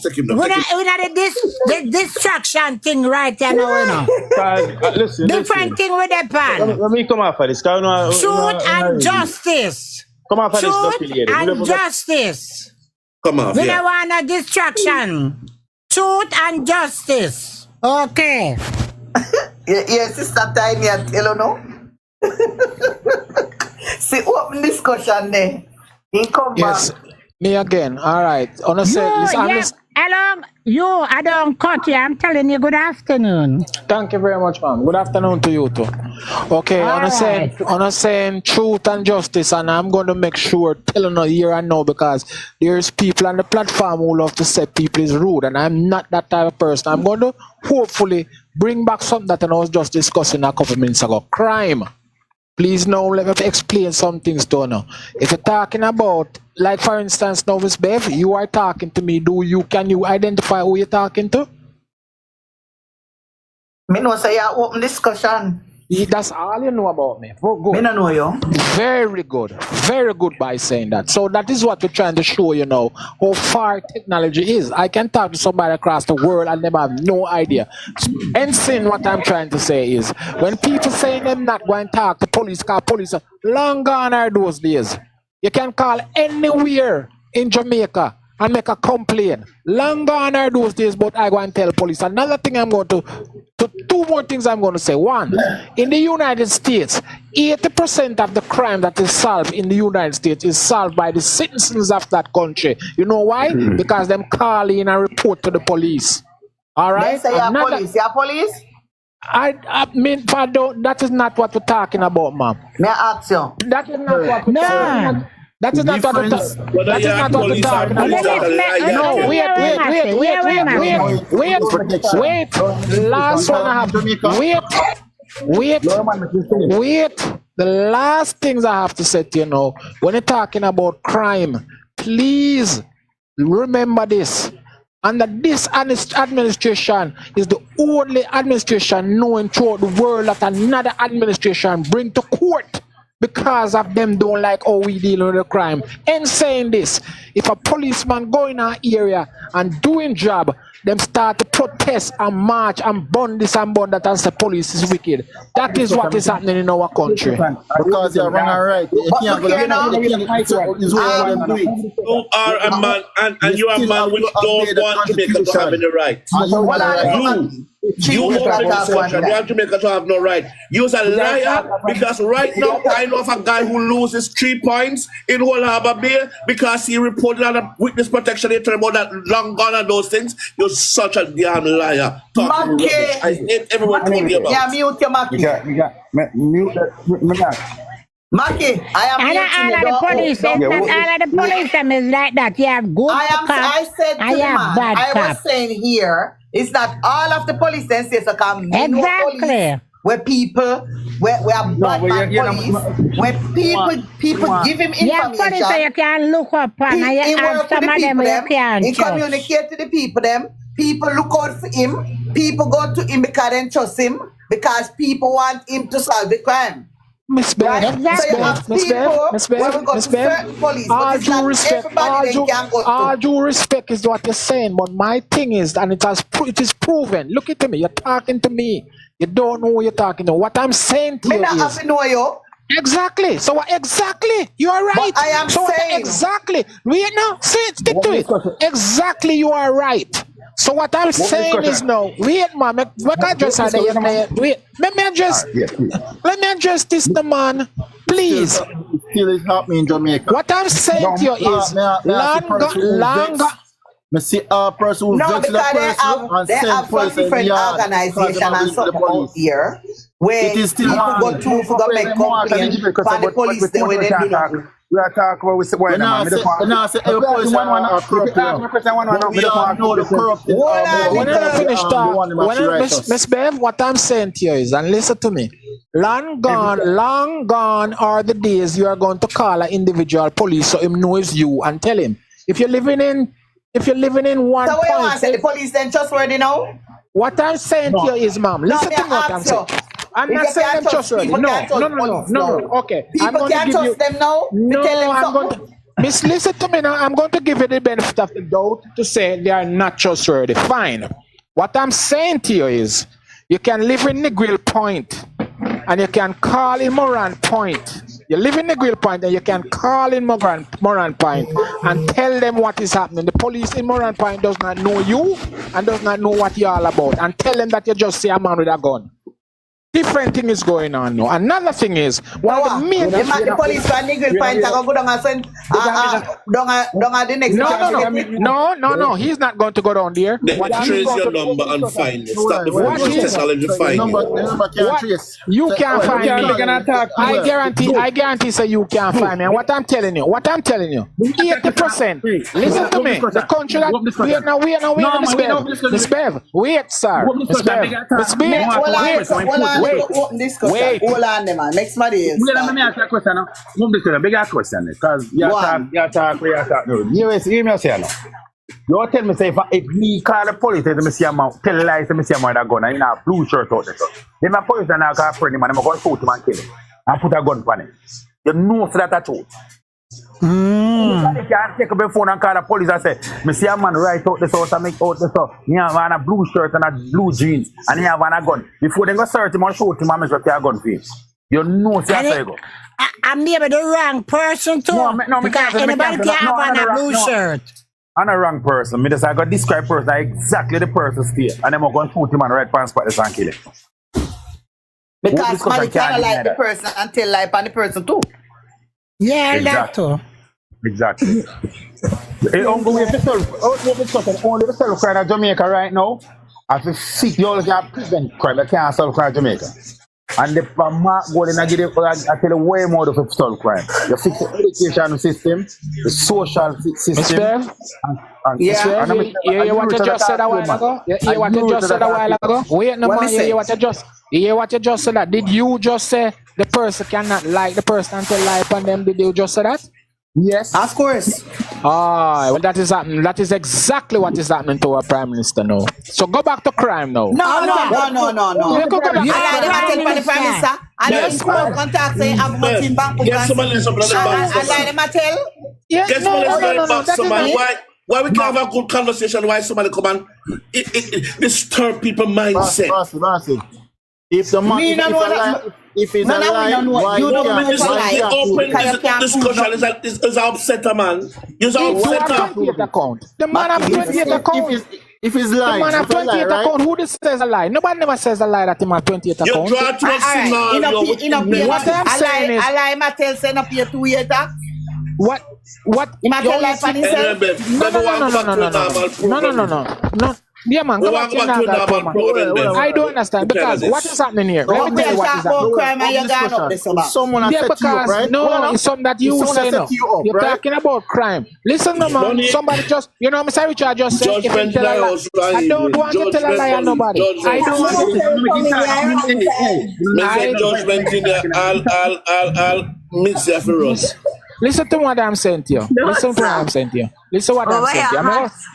take him down. The distraction thing right there now, Listen. Different thing with the pan. Let me come off of this. Truth and justice. Come off of this. Truth and justice. Come on. We don't want a distraction. Truth and justice. Okay. Yes, Sister Tiny and tell no. See, open discussion there. He come Yes, back. me again. All right. Hello, you, I don't cut you. I'm telling you good afternoon. Thank you very much, ma'am. Good afternoon to you too. Okay, I'm saying truth and justice, and I'm going to make sure telling you here and now because there's people on the platform who love to say people is rude, and I'm not that type of person. I'm going to hopefully bring back something that I was just discussing a couple minutes ago. Crime. Please now let me explain some things to you now. If you're talking about, like for instance, now Miss Bev, you are talking to me. Can you identify who you're talking to? Me know say you open discussion. That's all you know about me. Good. Me no know you. Very good. Very good by saying that. So that is what we're trying to show you now, how far technology is. I can talk to somebody across the world and they have no idea. And saying what I'm trying to say is, when people say them not going to talk to police, because police are long gone are those days. You can call anywhere in Jamaica and make a complaint. Long gone are those days, but I go and tell police. Another thing I'm going to two more things I'm going to say. One, in the United States, 80% of the crime that is solved in the United States is solved by the citizens of that country. You know why? Because them call in and report to the police. All right? They say you're police. You're police? I mean, that is not what we're talking about, ma'am. May I ask you? That is not what we're talking about. That is not what we're talking about. No, wait. Last one I have. Wait. The last things I have to say to you now, when you're talking about crime, please remember this. And that this administration is the only administration known throughout the world that another administration bring to court because of them don't like how we deal with the crime. And saying this, if a policeman go in our area and doing job, them start to protest and march and burn this and burn that and say police is wicked. That is what is happening in our country. Because you're wrong and right. You are a man and you are a man which don't want Jamaica to have any right. You want Jamaica to have no right. You're a liar because right now I know of a guy who loses 3 points in Whole Harbour Bay because he reported on a witness protection. They tell about that long gone and those things. You're such a damn liar. I hate everyone told you about. Yeah, mute your Maki. Mute that. Maki, I am all of the police, all of the police is like that. You have good cops, I said to the man, bad I cops. was saying here, it's not all of the police then say so come exactly. Where people, where bad man police, where people give him information. Yeah, police so you can look up and some of them you can't he communicate to the people them. People look out for him. People go to him because they trust him. Because people want him to solve the crime. Miss Bev, all due respect is what you're saying, but my thing is, and it is proven. Look at me, you're talking to me. You don't know who you're talking to. What I'm saying to you is... I know you. Exactly. So exactly, you are right. But I am saying... Exactly. Wait now, stick to it. Exactly, you are right. So what I'm saying is now, wait, man, let me address this, the man, please. Still is happening in Jamaica. What I'm saying to you is, longer. I see a person who no, because they have some different organizations and something out here where people go to for make complaints for the police the way they do that. We are talking about with the boy. No, say every police one are corrupt. We all know the corrupt. When I finish talking, Miss Bev, what I'm saying to you is, and listen to me, long gone are the days you are going to call an individual police so him knows you and tell him if you're living in one so what you want to say the police then trustworthy now? What I'm saying to you is, ma'am, listen to what I'm saying. I'm not saying them trustworthy. No. Okay. People can't trust them now. No, I'm going to. Miss, listen to me now. I'm going to give you the benefit of the doubt to say they are not trustworthy. Fine. What I'm saying to you is, you can live in Negril Point and you can call in Moran Point. You live in Negril Point and you can call in Moran Point and tell them what is happening. The police in Moran Point does not know you and does not know what you're all about. And tell them that you just see a man with a gun. Different thing is going on now. Another thing is, one of the main the police for Negril Point go down and send down the next. No. He's not going to go down there. They trace your number and find it. Stop the police technology find you can't find me. I guarantee so you can't find me. And what I'm telling you, 80%. Listen to me. The country that Miss Bev. Wait, sir. Miss Bev. Wait. Hold on, man. Next money is. Let me ask you a question now. Bigger question, because you talk. You me say now. You tell me say if me call the police, let me see a man tell lies, let me see a man that gun and in a blue shirt out there. Then my police and I call friend him and I'm going to shoot him and kill him and put a gun on him. You know so that truth. You can't take up your phone and call the police and say, me see a man right out this house and make out this house. He have on a blue shirt and a blue jeans and he have on a gun. Before they go search him and shoot him and make sure he have a gun for him. You know so that's how you go. I'm maybe the wrong person too. No, because anybody can have on a blue shirt. I'm a wrong person. Me just I got describe person exactly the person stay. And then I'm going to shoot him on the right pants spot and kill him. Because somebody can't like the person and tell lie on the person too. Yeah, that too. Exactly. Only the self crime in Jamaica right now. As we see, you always have prevent crime. You can't solve crime in Jamaica. And the mark go in and give you, I tell you way more of solve crime. You fix the education system, the social system. You what you just said a while ago? You what you just said a while ago? Wait, no man, you what you just said that? Did you just say the person cannot like the person until lie upon them? Did you just say that? Yes, of course. Well, that is happening. That is exactly what is happening to our prime minister now. So go back to crime now. No. You go back to the prime minister. And you smoke contact say have Martin Bank. Get somebody else up on the box. Get somebody else on the box. Somebody why we can't have a good conversation? Why somebody come and disturb people's mindset? Bossy. If the man, if it's a lie, why you don't know open discussion is upset a man. You're upset the man have 28 account. If it's lying, the man have 28 account. Who this says a lie? Nobody never says a lie that he have 28 account. You draw to a scenario. What I'm saying is, a lie Mattel send up here 2 years back. What? No. Yeah, man, go back to that. I don't understand because what is happening here? Let me tell you what is happening. Someone has set you up, right? No, it's something that you say now. You're talking about crime. Listen, no man, somebody just, Mr. Richard just said, if you tell a lie, I don't want to tell a lie on nobody. I don't want to. Judgment in there, I'll mix it for us. Listen to what I'm saying to you. Listen to what I'm saying to you. Listen to what I'm saying to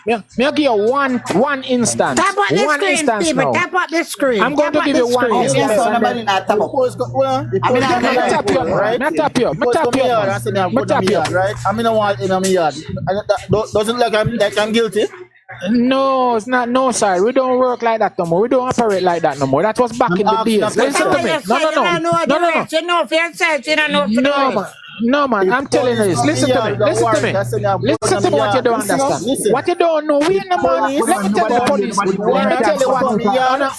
you. I'll give you one instance. Tap up the screen, people. Tap up the screen. I'm going to give you one instance. I'm in a wall in my yard. Doesn't look like I'm guilty. No, it's not. No, sir. We don't work like that no more. We don't operate like that no more. That was back in the days. Listen to me. No, man. I'm telling you this. Listen to me. Listen to me what you don't understand. What you don't know. We in the morning. Let me tell the police. Let me tell you what. On a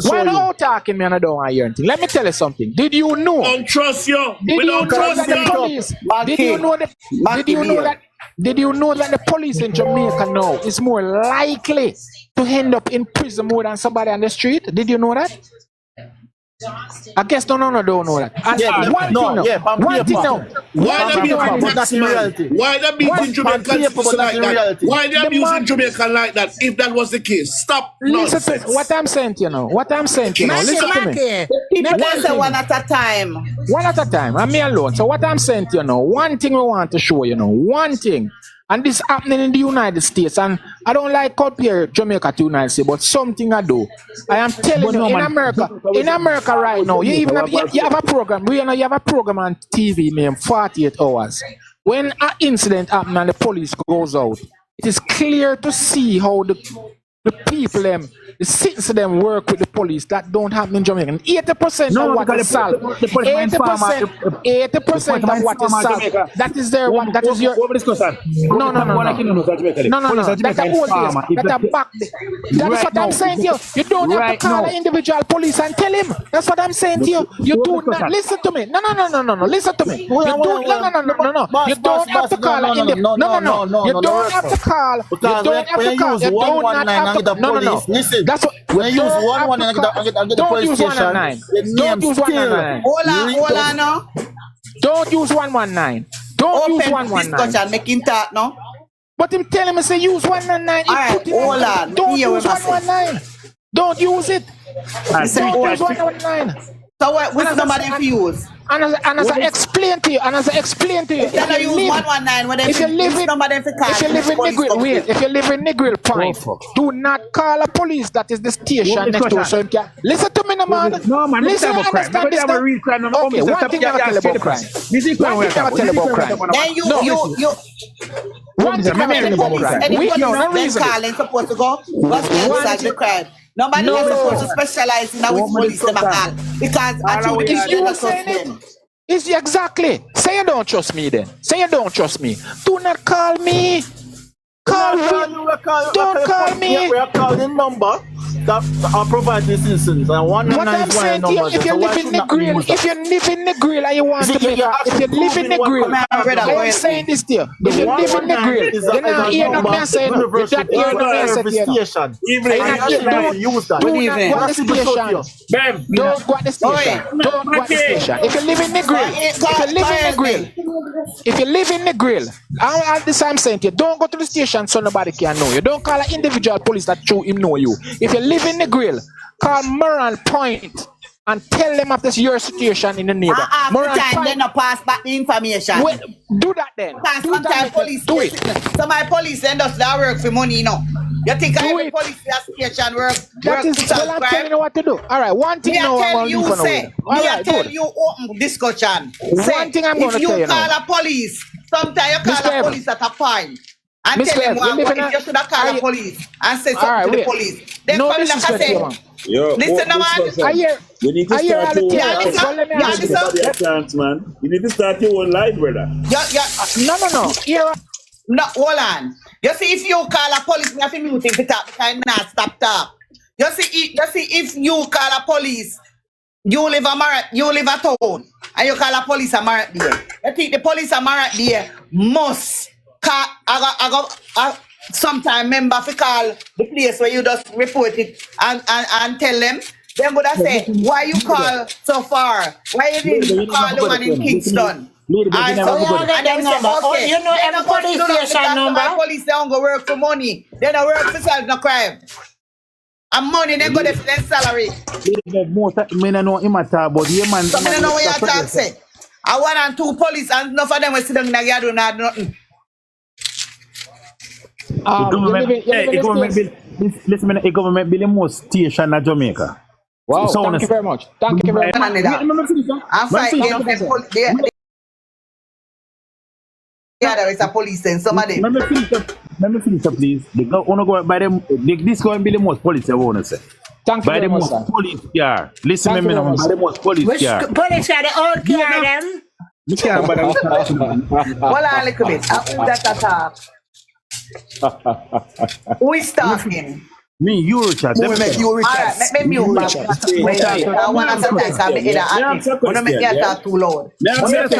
why not out talking me and I don't want to hear anything? Let me tell you something. Did you know? Don't trust you. Did you know that the police? Did you know that the police in Jamaica now is more likely to end up in prison more than somebody on the street? Did you know that? I guess don't know that. And one thing now. Why they beating Jamaican like that? Why they abusing Jamaican like that? If that was the case, stop. Listen to what I'm saying to you now. Listen to me. People say one at a time. One at a time. I'm me alone. So what I'm saying to you now, one thing we want to show you now. One thing. And this happening in the United States. And I don't like compare Jamaica to United States, but something I do. I am telling you, in America right now, you even have, you have a program. You have a program on TV named 48 Hours. When an incident happens and the police goes out, it is clear to see how the people the citizens them work with the police. That don't happen in Jamaica. 80% of what is solved. 80% of what is solved. That is their one. That is your. No. That's a old days. That's a back. That is what I'm saying to you. You don't have to call an individual police and tell him. That's what I'm saying to you. You do not listen to me. No. Listen to me. You don't. No. You don't have to call an individual. No. You don't have to call. You don't have to call. You don't have to. No. Listen. That's what. When you use 119 and get the police station, don't use 119. Hold on, no. Don't use 119. Don't use 119. Discussion, make him talk, no. But him telling me say use 119. Alright, hold on. Don't use 119. Don't use it. Don't use 119. So what somebody if you use? And as I explain to you, if you use 119 when if you live in Negril Point, do not call a police that is the station next to us. So listen to me, man. No, man. Listen, understand this. Okay, one thing I tell about crime. Then you. One thing I tell about crime. Anybody calling supposed to go inside the crime. Nobody is supposed to specialize in which police them call because actually if you are saying it, is exactly. Say you don't trust me then. Say you don't trust me. Do not call me. Call me. Don't call me. We are calling number that provide this instance. And what I'm saying to you, if you live in the grill, and you want to make if you live in the grill, I am saying this to you. If you live in the grill, you're not hearing what I'm saying. You're not hearing what I'm saying. Don't go at the station. Don't go at the station. If you live in the grill, if you live in the grill, all this I'm saying to you, don't go to the station so nobody can know you. Don't call an individual police that through him know you. If you live in the grill, call Moran Point and tell them of this your situation in the neighbor. Moran Point, then pass back the information. Wait, do that then. Sometimes police do it. So my police send us that work for money, you know. You think every police station work? That is well, I'm telling you what to do. All right, one thing now I'm going to say. I tell you open discussion. One thing I'm going to tell you now. If you call a police, sometimes you call a police at a point. And tell them if you should have called the police and say something to the police. Then come like I say, listen, man. You need to start your own chance, man. You need to start your own life, brother. No, hold on. You see, if you call a police, you have to mute him to talk because he not stop talk. You see, if you call a police, you live a town, and you call a police a Marat there. You think the police a Marat there must call, I sometime member to call the place where you just report it and tell them. Then would I say, why you call so far? Why you didn't call the one in Kingston? You know every police station number. Police don't go work for money. They don't work for solve no crime. And money they go for their salary. Most I know him at all, but yeah man. So I don't know what you talk say. I 1 and 2 police and enough of them will sit down in the yard and not nothing. The government build the most station in Jamaica. Wow, thank you very much. Thank you very much. I'm fighting. Yeah, there is a police and somebody. Let me finish up, please. They wanna go by them. This going to be the most police I wanna say. Thank you by very the much. Most police car. Listen to me now. By the most police car. Police are the old car them. Hold on a little bit. Who that attack? Who is talking? Me, you, Richard. Who make you, Richard? Alright, let me mute back. Wait. I want to sometimes have me either active. I want to make you talk too loud. You can't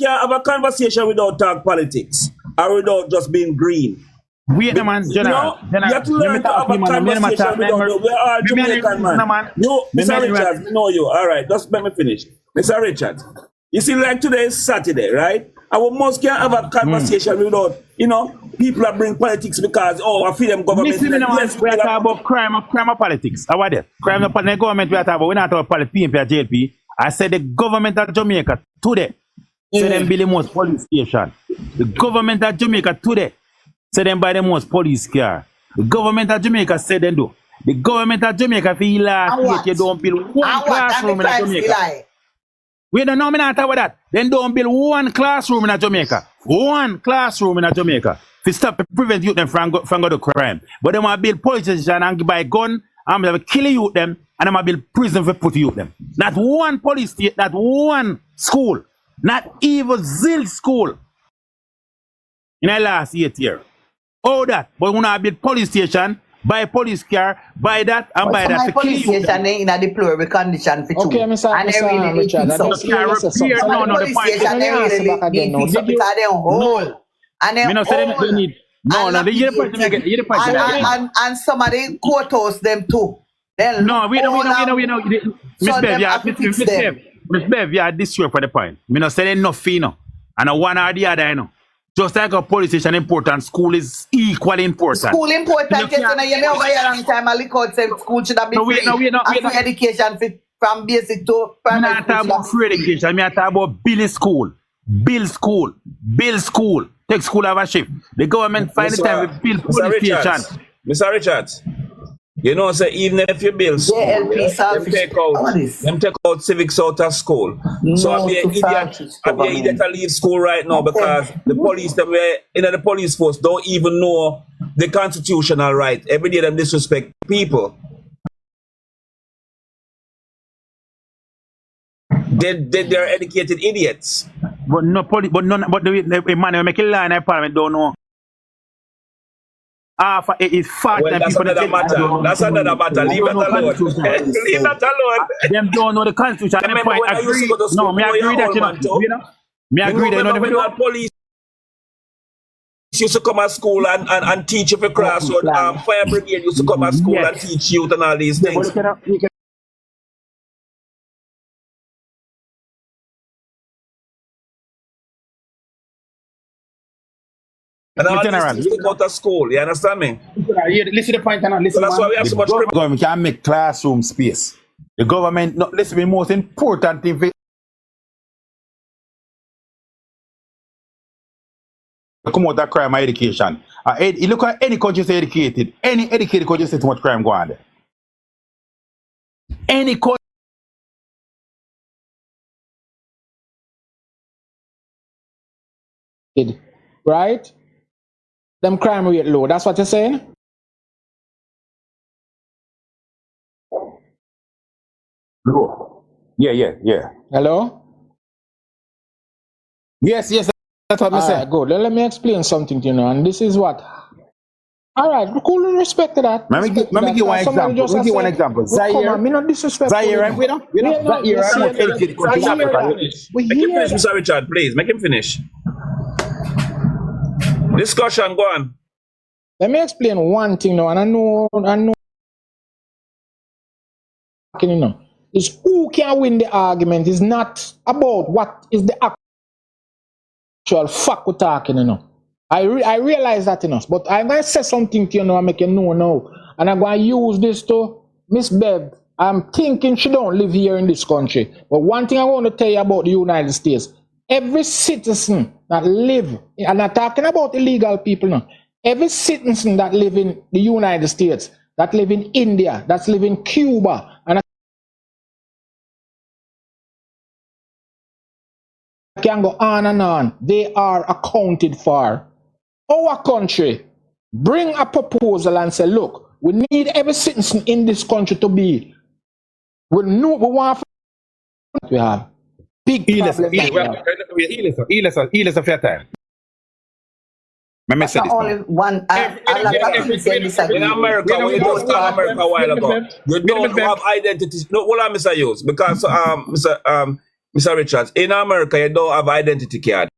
have a conversation without talk politics or without just being green. Wait, man, General. You have to learn to have a conversation without. We're all Jamaican, man. No, Mr. Richard, know you. All right, just let me finish. Mr. Richard, you see, like today is Saturday, right? Our most can't have a conversation without, people that bring politics because, I feel them government. Listen, yes, we are talking about crime or politics. How are that? Crime and government we are talking about. We're not talking about PNP or JLP. I said the government of Jamaica today said them build the most police station. The government of Jamaica today said them buy the most police car. The government of Jamaica said them do. The government of Jamaica feel like you don't build one classroom in Jamaica. We don't know me not talk about that. Then don't build one classroom in Jamaica. One classroom in Jamaica. To stop prevent youth them from go to crime. But they want to build police station and buy gun and they will kill youth them and they want to build prison for put youth them. Not one police station, not one school. Not even zil school. In the last 8 years. All that. But we want to build police station, buy police car, buy that and buy that. My police station in a deplorable condition for two. Okay, Mr. And they really need to fix up. No, the police station they really need to fix up because they're whole. And they're and some of the courthouse them too. No, we know. Miss Bev, you are this for the point. Me not say enough, you know. And one or the other, you know. Just like a police station important, school is equally important. School important, you know, you over here long time, I look out say school should have been free. Free education from basic to primary. I'm not talking about free education, I'm talking about build school. Build school. Take school over shift. The government find the time to build police station. Mr. Richards, you know, say even if you build school, them take out civics out of school. So I'll be an idiot to leave school right now because the police that were in the police force don't even know the constitutional right. Every day them disrespect people. They're educated idiots. But the man who make a line in parliament don't know. It's fact well, that that's people another matter. That's another matter. Leave that alone. Leave that alone. Them don't know the constitution. I remember when I used to go to school, me agree that me agree that when the police used to come at school and teach you for class. Fire brigade used to come at school and teach youth and all these things. And all these things go to school, you understand me? Listen to the point, listen. So that's why we have so much The government can make classroom space. The government, no, listen, the most important thing for come out of crime and education. You look at any country say educated. Any educated country say too much crime go on there. Any country. Right? Them crime rate low. That's what you're saying? Low. Yeah. Hello? Yes. That's what I said. Good. Let me explain something to you now. And this is what. All right, cool and respect to that. Let me give one example. Zaire. Me not disrespect. Zaire, right? We don't. Zaire, educated country in Africa. Make him finish, Mr. Richard, please. Make him finish. Discussion, go on. Let me explain one thing now, and I know, you know, is who can win the argument is not about what is the actual fact we're talking, you know. I realize that, you know, but I'm going to say something to you now, make you know now, and I'm going to use this to Miss Bev. I'm thinking she don't live here in this country, but one thing I want to tell you about the United States, every citizen that live, I'm not talking about illegal people now, every citizen that live in the United States, that live in India, that live in Cuba, and I can go on and on, they are accounted for. Our country bring a proposal and say, look, we need every citizen in this country to be, we want we have big problem. Heal us of your time. That's only one. In America, when you just talk America a while ago, you don't have identity. No, what I'm Mr. Hughes, because Mr. Richards, in America, you don't have identity card.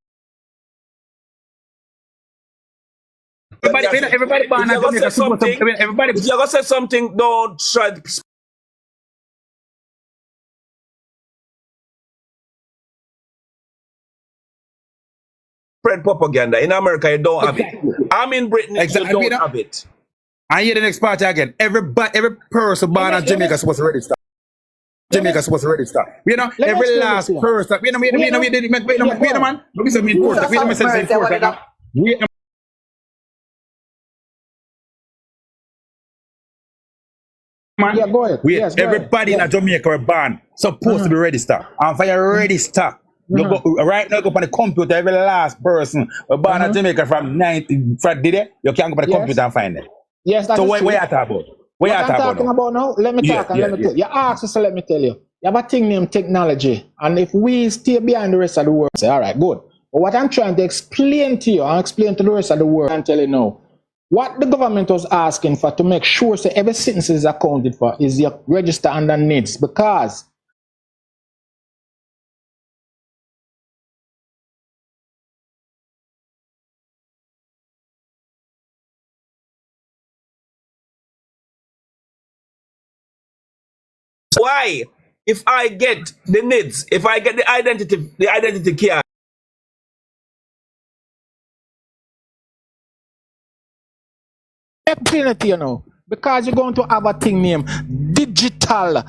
Everybody born if you're gonna say something, don't try to spread propaganda. In America, you don't have it. I'm in Britain, you don't have it. I hear the next part again. Every person born in Jamaica is supposed to register. Jamaica supposed to register. You know, every last person. Wait a man. Wait a man. Look at me important. Wait a minute, say important. Wait a man. Yeah, go ahead. Wait, Yes, go everybody ahead. in Jamaica are born supposed to be registered. And for your register, you go right now go on the computer, every last person born in Jamaica from 90 from today, you can go on the computer and find it. Yes, that's So true. what you talking about? What I'm talking about now, let me talk and let me tell you. You ask us, so let me tell you. You have a thing named technology. And if we stay behind the rest of the world, say, all right, good. But what I'm trying to explain to you, and explain to the rest of the world, and tell you now, what the government was asking for to make sure so every citizen is accounted for is your register under NIDS. Because why? If I get the NIDS, if I get the identity card. explain it to you now. Because you're going to have a thing named digital.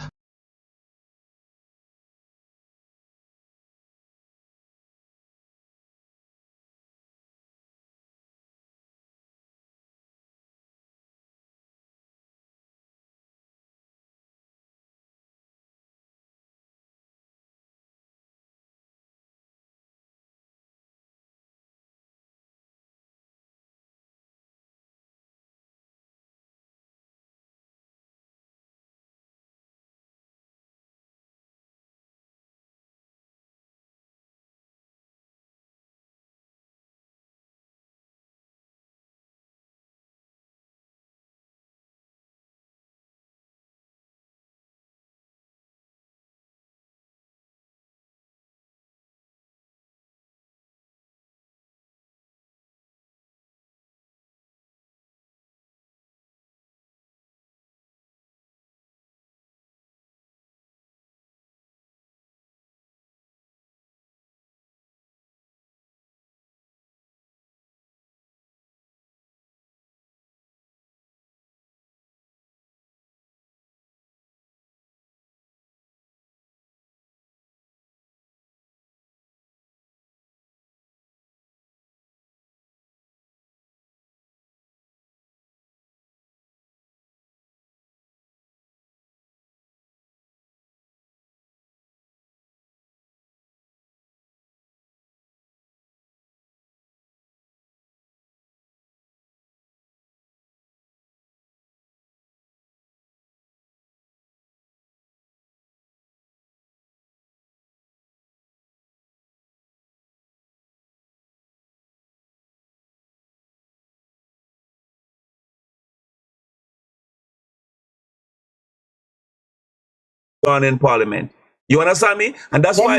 On in Parliament. You understand me? And that's why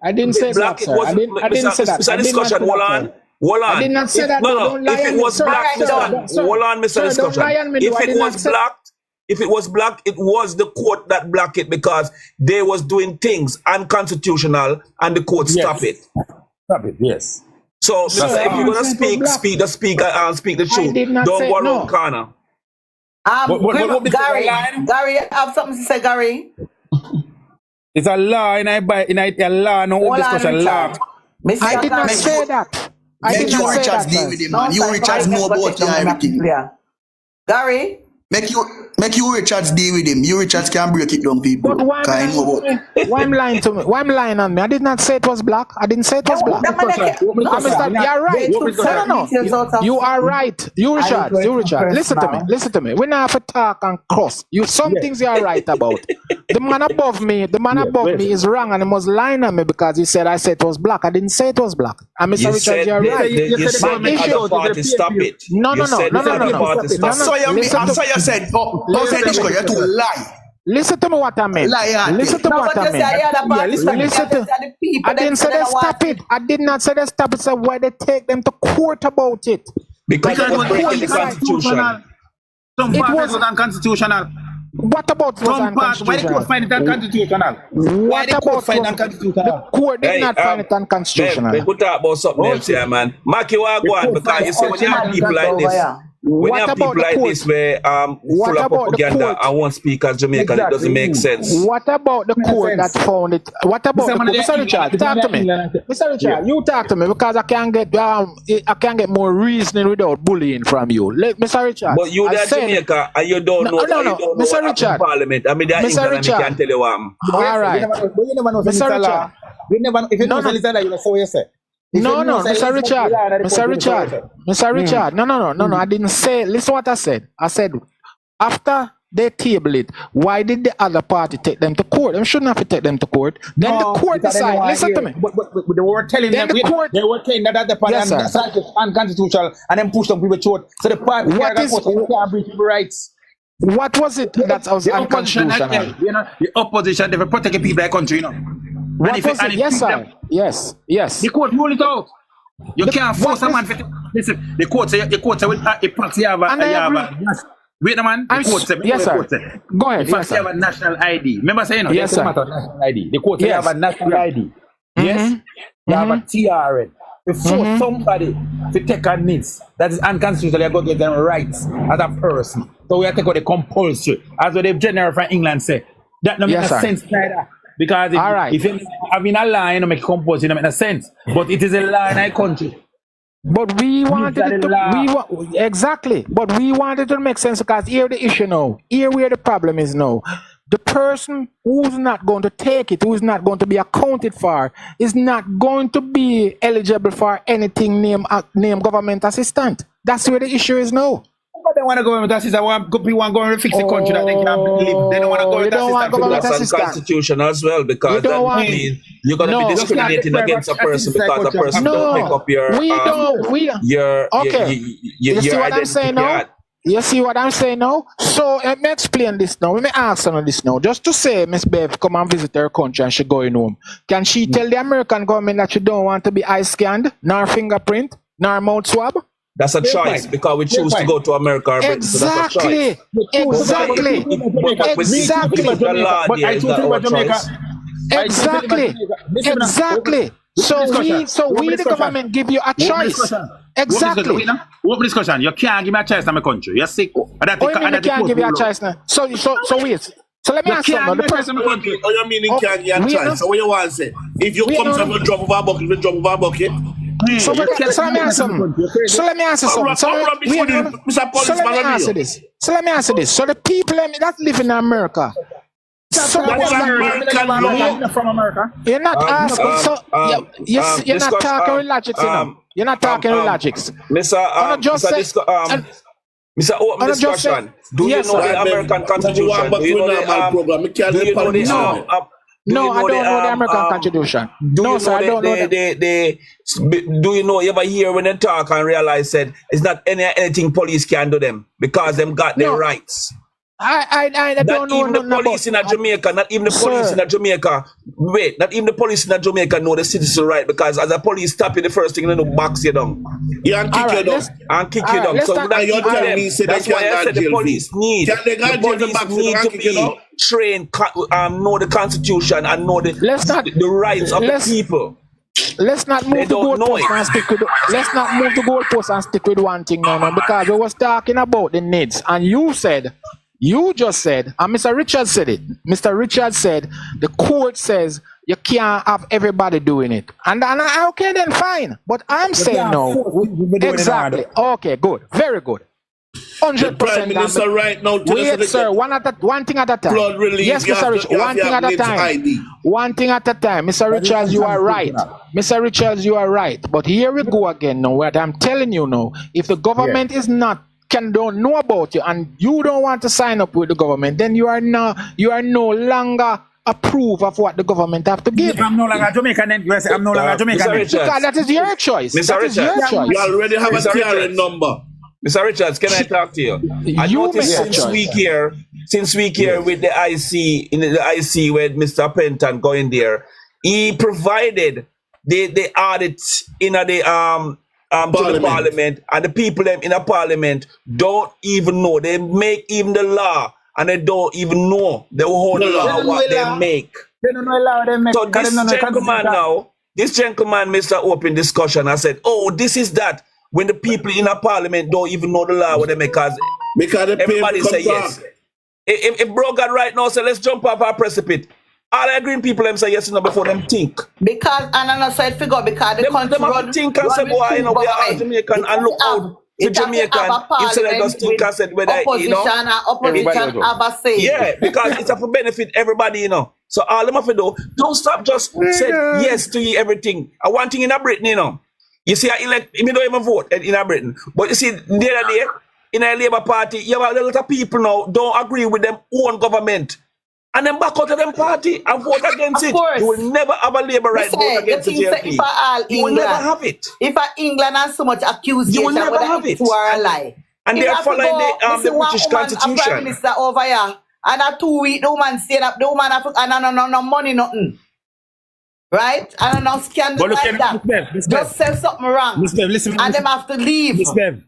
I didn't say black. that, sir. I didn't say that. It's a discussion. Hold on. I did not say that. No. If it was black, hold on, Mr. Discussion. If it was black, it was the court that blocked it because they was doing things unconstitutional and the court stopped it. Stop it, yes. So, if you're gonna speak the truth. Don't go around corner. Gary, I have something to say, Gary. It's a law in a law, no discussion law. I did not say that. Make you Richards deal with him, man. You Richards know about everything. Gary? Make you Richards deal with him. You Richards can break it down, people. But why am lying to me? Why am lying on me? I did not say it was black. I didn't say it was black. You're right. No. You are right. You Richard. Listen to me. We not have to talk and cross. Some things you are right about. The man above me is wrong and he was lying on me because he said I said it was black. I didn't say it was black. And Mr. Richard, you're right. You said the other party stop it. No. So you said, don't say this because you're too lie. Listen to me what I meant. Listen to me what I meant. I didn't say they stop it. I did not say they stop it. So why they take them to court about it? Because it was breaking the Constitution. Some part was unconstitutional. What about was unconstitutional? Why the court find it unconstitutional? What about the court did not find it unconstitutional? We could talk about something else here, man. Mark, you are going because you see when you have people like this. when you have people like this where full of propaganda and won't speak as Jamaican, it doesn't make sense. What about the court that found it? What about the court? Mr. Richard, talk to me. Mr. Richard, you talk to me because I can't get more reasoning without bullying from you. Mr. Richard. But you there Jamaica and you don't know Mr. Richard. Parliament. I mean, Mr. Richard. I can tell you what. All right. Mr. Richard. If you know the letter, you know so you say. No, Mr. Richard. Mr. Richard. No. I didn't say. Listen what I said. I said after they table it, why did the other party take them to court? They shouldn't have to take them to court. Then the court decided. Listen to me. But they were telling them. They were saying that the party is unconstitutional, and then push them people short. So the party can't breach rights. What was it that was unconstitutional? You know, the opposition, they were protecting people in the country, you know. What was it? Yes, sir. Yes. The court ruled it out. You can't force a man to listen. The court say it proxy have a wait a man. The court say yes, sir. Go ahead. Yes, have a national ID. Remember saying no? Yes, sir. National ID. The court say you have a national ID. Yes. You have a TRN. Before somebody to take a NIDS, that is unconstitutional, you got to get them rights as a person. So we have to take out the compulsory. As what the general from England say. That don't make no sense neither. Because if you have in a law, you don't make compulsory, it don't make no sense. But it is a law in our country. But we wanted it to, exactly. But we wanted to make sense because here the issue now. Here where the problem is now. The person who's not going to take it, who's not going to be accounted for, is not going to be eligible for anything named government assistant. That's where the issue is now. But they want to government assistant. People want to go and fix the country that they can't live. They don't want to government assistant. That's unconstitutional as well because that means you're going to be discriminating against a person because a person don't pick up your You see what I'm saying now? You see what I'm saying now? So let me explain this now. Let me ask her this now. Just to say Miss Bev come and visit her country and she going home. Can she tell the American government that she don't want to be eye scanned, nor fingerprint, nor mouth swab? That's a choice because we choose to go to America or Britain. Exactly. So Exactly. So we the government give you a choice. Exactly. Open discussion. You can't give me a choice in my country. You're sick. You can't give you a choice now. So wait. So let me ask you. The person you meaning can't give a choice. So what you want to say? If you come from a drop of a bucket, you drop of a bucket. So let me answer something. So let me answer this. So the people that live in America. From America. You're not asking. So you're not talking with logics, you know. You're not talking with logics. Mr. Open discussion. Do you know the American Constitution? Do you know the No, I don't know the American Constitution. No, sir, I don't know do you know, you ever hear when they talk and realize that it's not anything police can do them because them got their rights? I don't know. Not even the police in Jamaica, not even the police in Jamaica. Wait, not even the police in Jamaica know the citizen right because as a police stop you, the first thing they know box you down. Yeah, and kick you down. So now you're telling me that's why I said the police need to be trained, know the Constitution and know the rights of the people. Let's not move the goalpost and stick with. Let's not move the goalpost and stick with one thing now, because we was talking about the needs, and you just said, and Mr. Richard said it. Mr. Richard said the court says you can't have everybody doing it, and okay then fine. But I'm saying no. Exactly. Okay, good, very good. 100%. Prime Minister right now. Wait, sir. One thing at a time. Yes, Mr. Richard. One thing at a time. One thing at a time. Mr. Richards, you are right. Mr. Richards, you are right. But here we go again. Now, what I'm telling you now, if the government is not don't know about you and you don't want to sign up with the government, then you are no longer approve of what the government have to give. I'm no longer Jamaican. Then you say I'm no longer Jamaican. Because that is your choice. Mr. Richards, you already have a TRN number. Mr. Richards, can I talk to you? I noticed since we care with the IC in the IC with Mr. Penton going there, he provided the audit in the to the parliament, and the people in the parliament don't even know. They make even the law and they don't even know the whole law what they make. They don't know law they make. So this gentleman, Mr. Open Discussion, I said, oh, this is that. when the people in a parliament don't even know the law what they make, because everybody say yes. If bro God right now say let's jump off our precipice, all the green people them say yes no before them think. Because and I said figure because the country run think and say boy you know we are Jamaican and look out to Jamaican instead of just think and said whether you know opposition have a say. Yeah, because it's for benefit everybody, you know. So all them have to do, don't stop just say yes to everything. I one thing in a Britain, you know. You see, I don't even vote in a Britain. But you see, the other day, in a Labour Party, you have a lot of people now don't agree with them own government. And then back out of them party and vote against it. You will never have a Labour right vote against the GLP. You will never have it. If England has so much accusation, you will never have it. A lie. And they are following the British Constitution. A Prime Minister over here, and a 2 week, the woman stayed up, the woman have no money, nothing. Right? I don't know, scandal like that. Just say something wrong. Listen, and them have to leave. Miss Bev.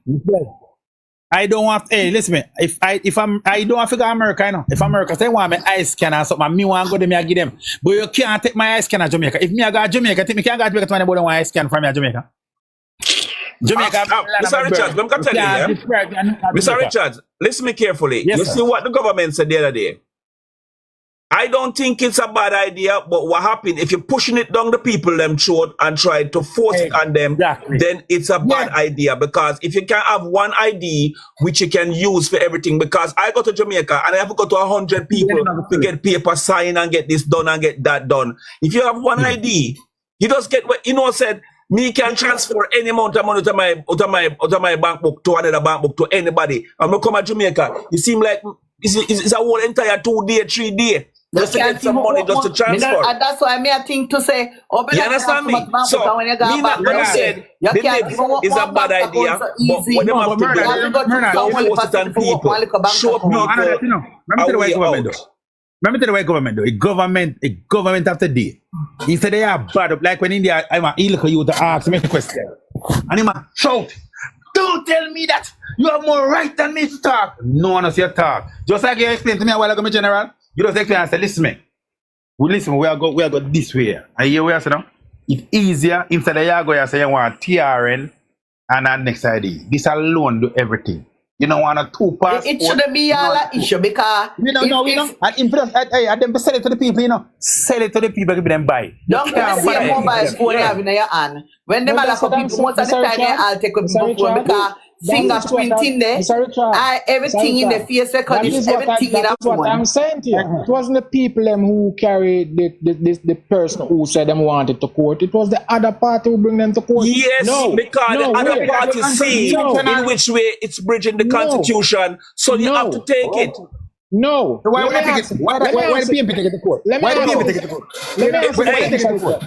I don't want. Hey, listen me. I don't want to go to America, you know. If America say want me eye scan or something, me want to go there, me I give them. But you can't take my eye scan to Jamaica. If me I go to Jamaica, think me can't go to Jamaica to anybody want eye scan from me to Jamaica. Jamaica. Mr. Richards, let me tell you, yeah. Mr. Richards, listen me carefully. Yes, you see what the government said the other day. I don't think it's a bad idea, but what happened, if you're pushing it down the people them throat and try to force it on them, then it's a bad idea. Because if you can have one ID, which you can use for everything, because I go to Jamaica and I have to go to 100 people to get paper signed and get this done and get that done. If you have one ID, you just get what, you know, said, me can transfer any amount of money to my bank book, to another bank book, to anybody. And when I come to Jamaica, it seems like it's a whole entire 2 day, 3 day. Just to get some money, just to transfer. And that's why I think to say, you understand me? So, me not gonna say it's a bad idea, but what them have to do, force it on people, show people Let me tell you what government do. A government after day. He said they are bad up. Like when India, I'm a illegal you to ask me a question. And he shout, don't tell me that you have more right than me to talk. No one else here talk. Just like you explained to me a while ago, my general. You just explain and say, listen me. We are go this way. And here we are saying, it's easier instead of you go and say you want TRN and an next ID. This alone do everything. You don't want a 2 passport. It shouldn't be all an issue because we don't know. And influence, them sell it to the people, you know. Sell it to the people, give them buy. Don't see a mobile phone you have in your hand. When them are people, most of the time I'll take a phone because fingerprint in there, everything in the face record is everything in that phone. That's what I'm saying to you. It wasn't the people who carried the person who said them wanted to court. It was the other party who bring them to court. Yes, because the other party see in which way it's bridging the Constitution, so you have to take it. No. Why the PNP take it to court? Why the PNP take it to court? Let me ask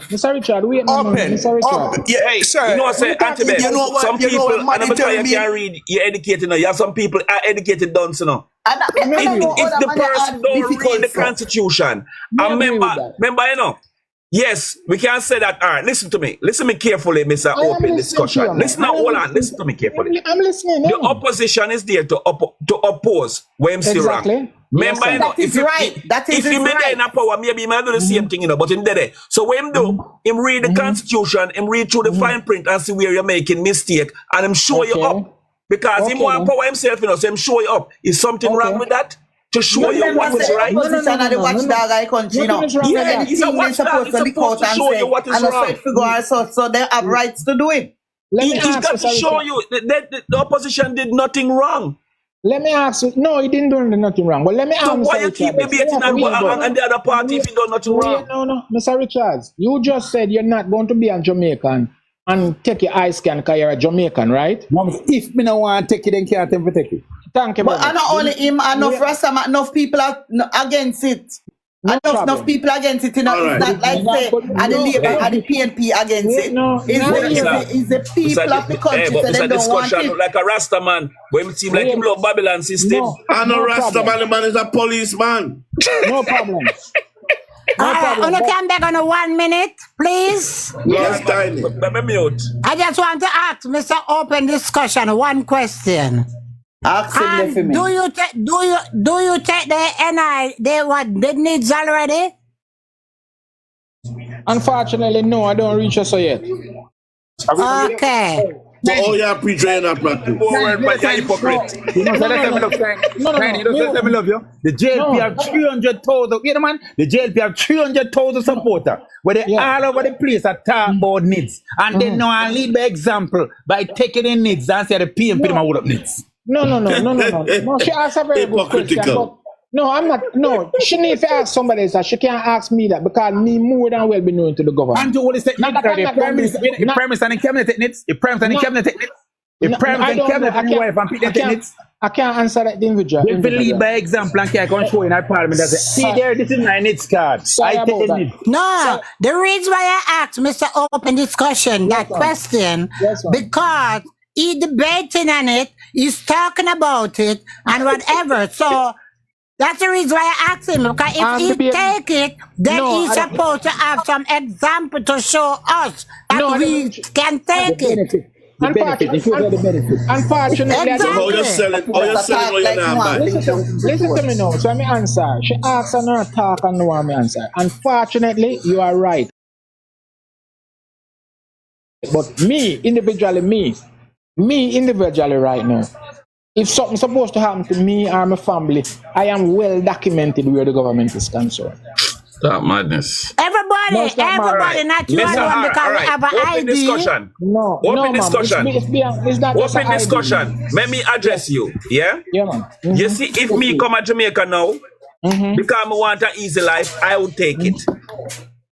Mr. Richard, wait a minute. Mr. Richard. Yeah, hey, sir. You know what I'm saying? Some people, and I'm telling you can't read, you're educated now. You have some people are educated dunce, you know. If the person don't read the Constitution, and remember, you know, yes, we can say that. All right, listen to me. Listen to me carefully, Mr. Open Discussion. Listen now, hold on. Listen to me carefully. I'm listening. The opposition is there to oppose when MC wrong. Remember, you know, if you be there in a power, maybe he might do the same thing, you know, but him there. So what him do, him read the Constitution, him read through the fine print and see where you're making mistake, and him show you up. Because him want power himself, you know, so him show you up. Is something wrong with that? To show you what is right. Opposition of the watchdog I country, no. Yeah, he's a watchdog. He's supposed to show you what is wrong. So they have rights to do it. He's got to show you that the opposition did nothing wrong. Let me ask you. No, he didn't do nothing wrong. But let me ask you. So why you keep debating and the other party if you do nothing wrong? No, Mr. Richards. You just said you're not going to be a Jamaican and take your eye scan because you're a Jamaican, right? If me no want to take it, then can't take it. Thank you. But not only him, enough people are against it. Enough people against it, you know. It's not like say and the Labour and the PNP against it. It's the people of the country that they don't want it. Look like a Rasta man. When it seems like him love Babylon system. I know Rasta man, the man is a policeman. No problem. On a come back on a 1 minute, please. Yes, tiny. I just want to ask Mr. Open Discussion one question. Ask him for me. Do you take the needs already? Unfortunately, no, I don't reach us yet. Okay. So all you preach and not practice. But you're hypocrite. You know, so let's have a look. No. You know, let me love you. The JLP have 300,000. You know, man. The JLP have 300,000 supporters. Where they all over the place are talking about needs, and they know I lead by example by taking in needs and say the PNP them would up needs. No. No, she asked a very good question. But no, I'm not. No, she needs to ask somebody else. She can't ask me that because me more than well be known to the government. And you always say, the Prime Minister and the Cabinet techniques. The Prime Minister and the Cabinet techniques. The Prime Minister and the Cabinet and the wife and people techniques. I can't answer that individual. You lead by example and can't go show in our parliament. See there, this is my needs card. I take the need. No, the reason why I asked Mr. Open Discussion that question, because he debating on it, he's talking about it and whatever. So that's the reason why I asked him, because if he take it, then he's supposed to have some example to show us that we can take it. Unfortunately, listen to me now. So let me answer. She asks and not talk and no one me answer. Unfortunately, you are right. But me individually right now, if something's supposed to happen to me or my family, I am well documented where the government is concerned. That madness. Everybody, not you alone, because we have an Open ID. discussion. Open discussion. It's not just Open discussion. Let me address you. Yeah? Yeah, man. You see, if me come to Jamaica now, because I want an easy life, I would take it.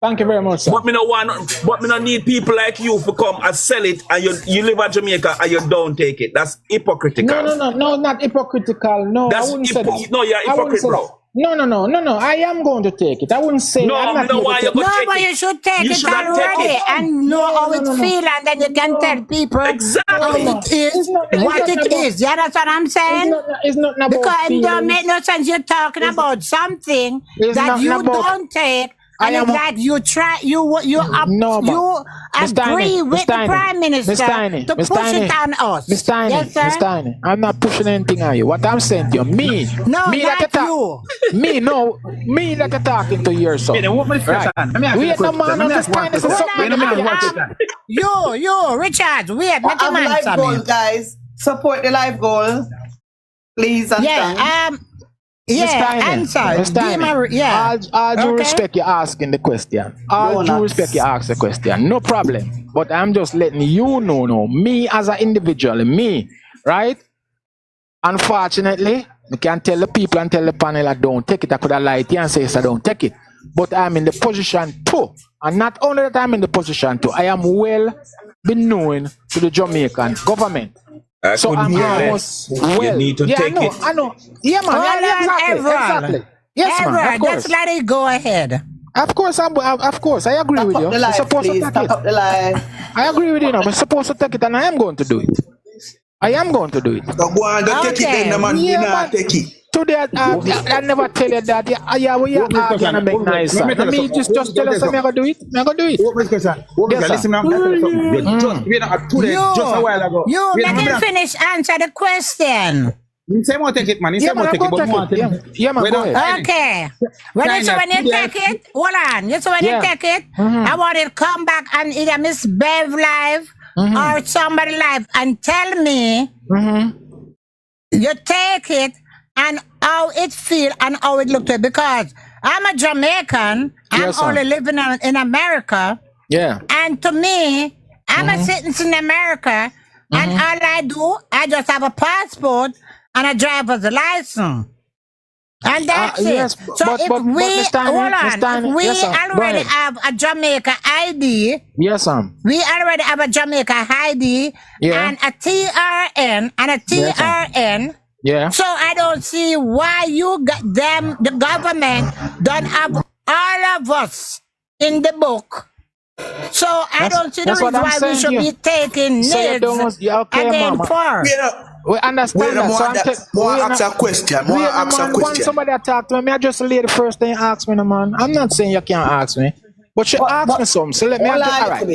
Thank you very much, sir. But me no need people like you to come and sell it, and you live in Jamaica and you don't take it. That's hypocritical. No, not hypocritical. No, I wouldn't say that. No, you're hypocrite, bro. No. I am going to take it. I wouldn't say. But you should take it already and know how it feels, and then you can tell people how it is, what it is. You understand what I'm saying? It's not about because it don't make no sense. You're talking about something that you don't take. And it's like you try, you agree with the Prime Minister to push it on us. Miss Tiny, I'm not pushing anything on you. What I'm saying to you, me that you're talking to yourself. Right. We are the man of Miss Tiny. You, Richard, wait, make him live goal, guys. Support the live goal, please. Answer. All due respect, you're asking the question. All due respect, you ask the question. No problem. But I'm just letting you know, me as an individual, right? Unfortunately, I can't tell the people and tell the panel I don't take it. I could have lied to you and say I don't take it. But I'm in the position to. And not only that I'm in the position to, I am well known to the Jamaican government. So I'm almost you need to take it. I know. Yeah, man. Exactly. Yes, man. Just let it go ahead. Of course, I agree with you. I agree with you. I'm supposed to take it, and I am going to do it. So go on, take it then, the man. Take it. Today, I never tell you that. We are going to make nice. Let me just tell us I'm going to do it. I'm going to do it. Listen, just a while ago. You let him finish answer the question. You say more take it, man. You say more take it, but more take it. Yeah, man, go ahead. Okay. When you take it, hold on. You say when you take it, I want you to come back and either Miss Bev live or somebody live and tell me you take it and how it feel and how it look to it. Because I'm a Jamaican. I'm only living in America. Yeah. And to me, I'm a citizen in America. And all I do, I just have a passport and a driver's license. And that's it. Yes, so if we already have a Jamaica ID. Yes, ma'am. We already have a Jamaica ID and a TRN and a TRN. Yeah. So I don't see why the government don't have all of us in the book. So I don't see the reason why we should be taking needs again for. We understand that. More ask a question. Once somebody talk to me, I just lay the first thing ask me, no man. I'm not saying you can't ask me, but she asked me something. So let me all right.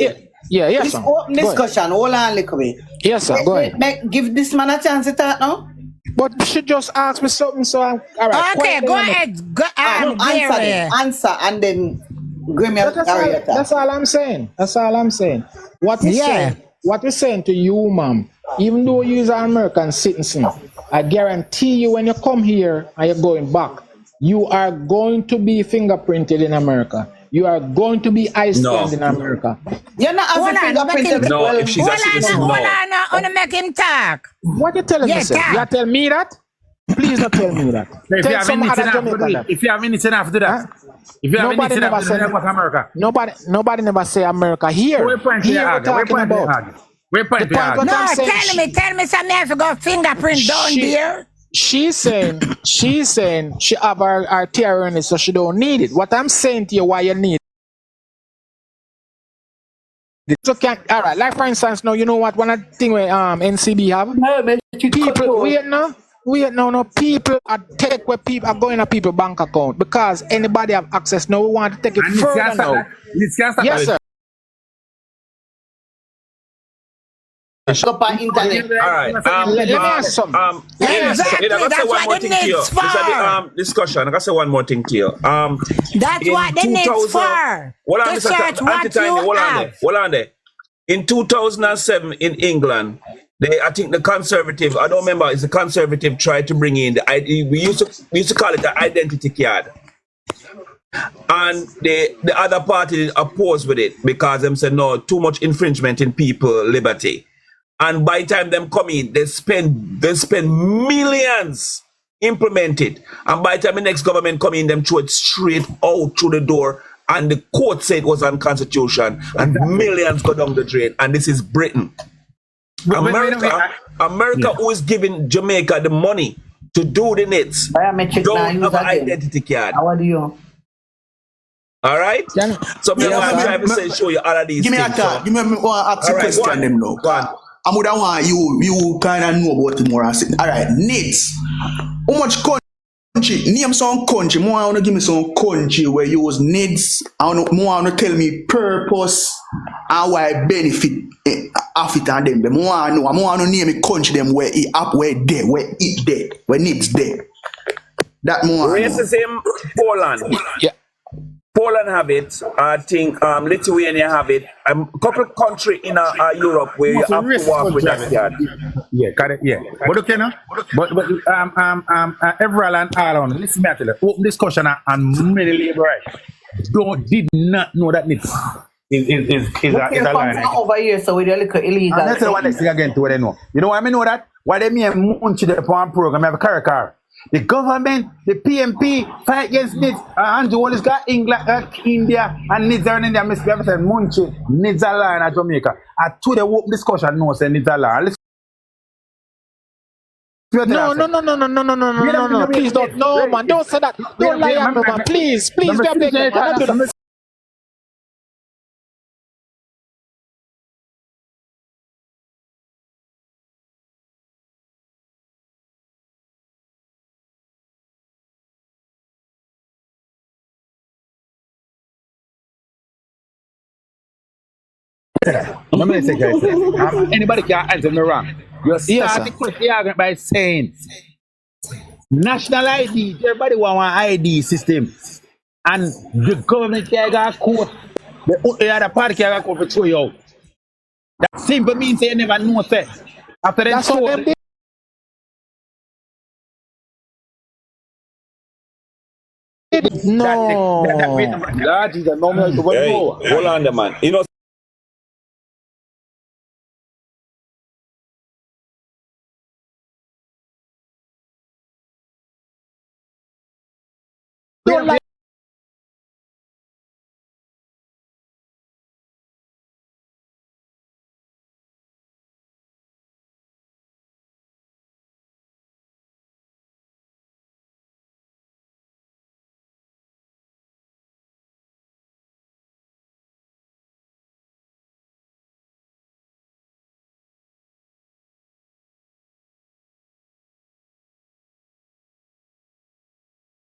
Yes, sir. Open discussion. Hold on, little bit. Yes, sir. Go ahead. Give this man a chance to talk now. But she just asked me something, so I'm all right. Okay, go ahead. Answer, and then that's all I'm saying. What he's saying. what we're saying to you, ma'am, even though you're an American citizen, I guarantee you when you come here and you're going back, you are going to be fingerprinted in America. You are going to be Iceland in America. You're not as a fingerprinted. No, if she's a citizen, no. Hold on, I want to make him talk. What you telling me, sir? You tell me that? Please not tell me that. If you have minutes enough to do that. If you have minutes enough to do that. If you have minutes enough to do that, what's America? Nobody never say America here. Where point here we're talking about. Where point we are. No, tell me something. I have to go fingerprint down there. She's saying she have her TRN, so she don't need it. What I'm saying to you, why you need it. So all right, like for instance, now you know what one thing where NCB have? People wait no people are take where people are going to people bank account because anybody have access now. We want to take it further now. Yes, sir. Up on internet. All right. Let me ask something. Exactly. I gotta say one more thing to you. This is the discussion. I gotta say one more thing to you. That's what the net's for. To search what you have. Hold on there. In 2007 in England, I think the Conservative, I don't remember, it's the Conservative tried to bring in the ID. We used to call it the identity card. And the other party opposed with it because them said no, too much infringement in people liberty. And by the time them come in, they spend millions implement it. And by the time the next government come in, them throw it straight out through the door. And the court said it was unconstitutional. And millions go down the drain. And this is Britain. America who is giving Jamaica the money to do the nets don't have an identity card. How do you? All right? So I'm trying to say, show you all of these Give me things. a card. Give me one ask a question them now. Go on. I would want you kind of know about it more. All right, needs. How much country? Name some country. More I want to give me some country where you use needs. More want to tell me purpose and why benefit of it and them. More I know. More want to name a country them where it up, where there, where it there, where needs there. That more. Racism, Poland. Yeah. Poland have it. I think Lithuania have it. A couple country in Europe where you have to work with that card. Yeah, correct. Yeah, but okay, no. But everyone and all on. Listen, me tell you, open discussion and many labor rights did not know that needs is a line. Over here, so we look illegal. And that's the one next thing again to what they know. You know why I know that? Why they mean munch the farm program have a car. The government, the PNP, fight against NIDS. Andrew Wallace got England, India, and NIDS are in India. Mr. Ever said, Munchi, NIDS are law in Jamaica. And to the open discussion, no, say NIDS are law. No. Please don't. No, man. Don't say that. Don't lie on me, man. Please. Don't. Anybody can answer me wrong. You start the question by saying national ID, everybody want an ID system. And the government can get court. The other party can get court for throw you out. That simple means they never know say. After that, no. That is a normal. Hold on, man. You know.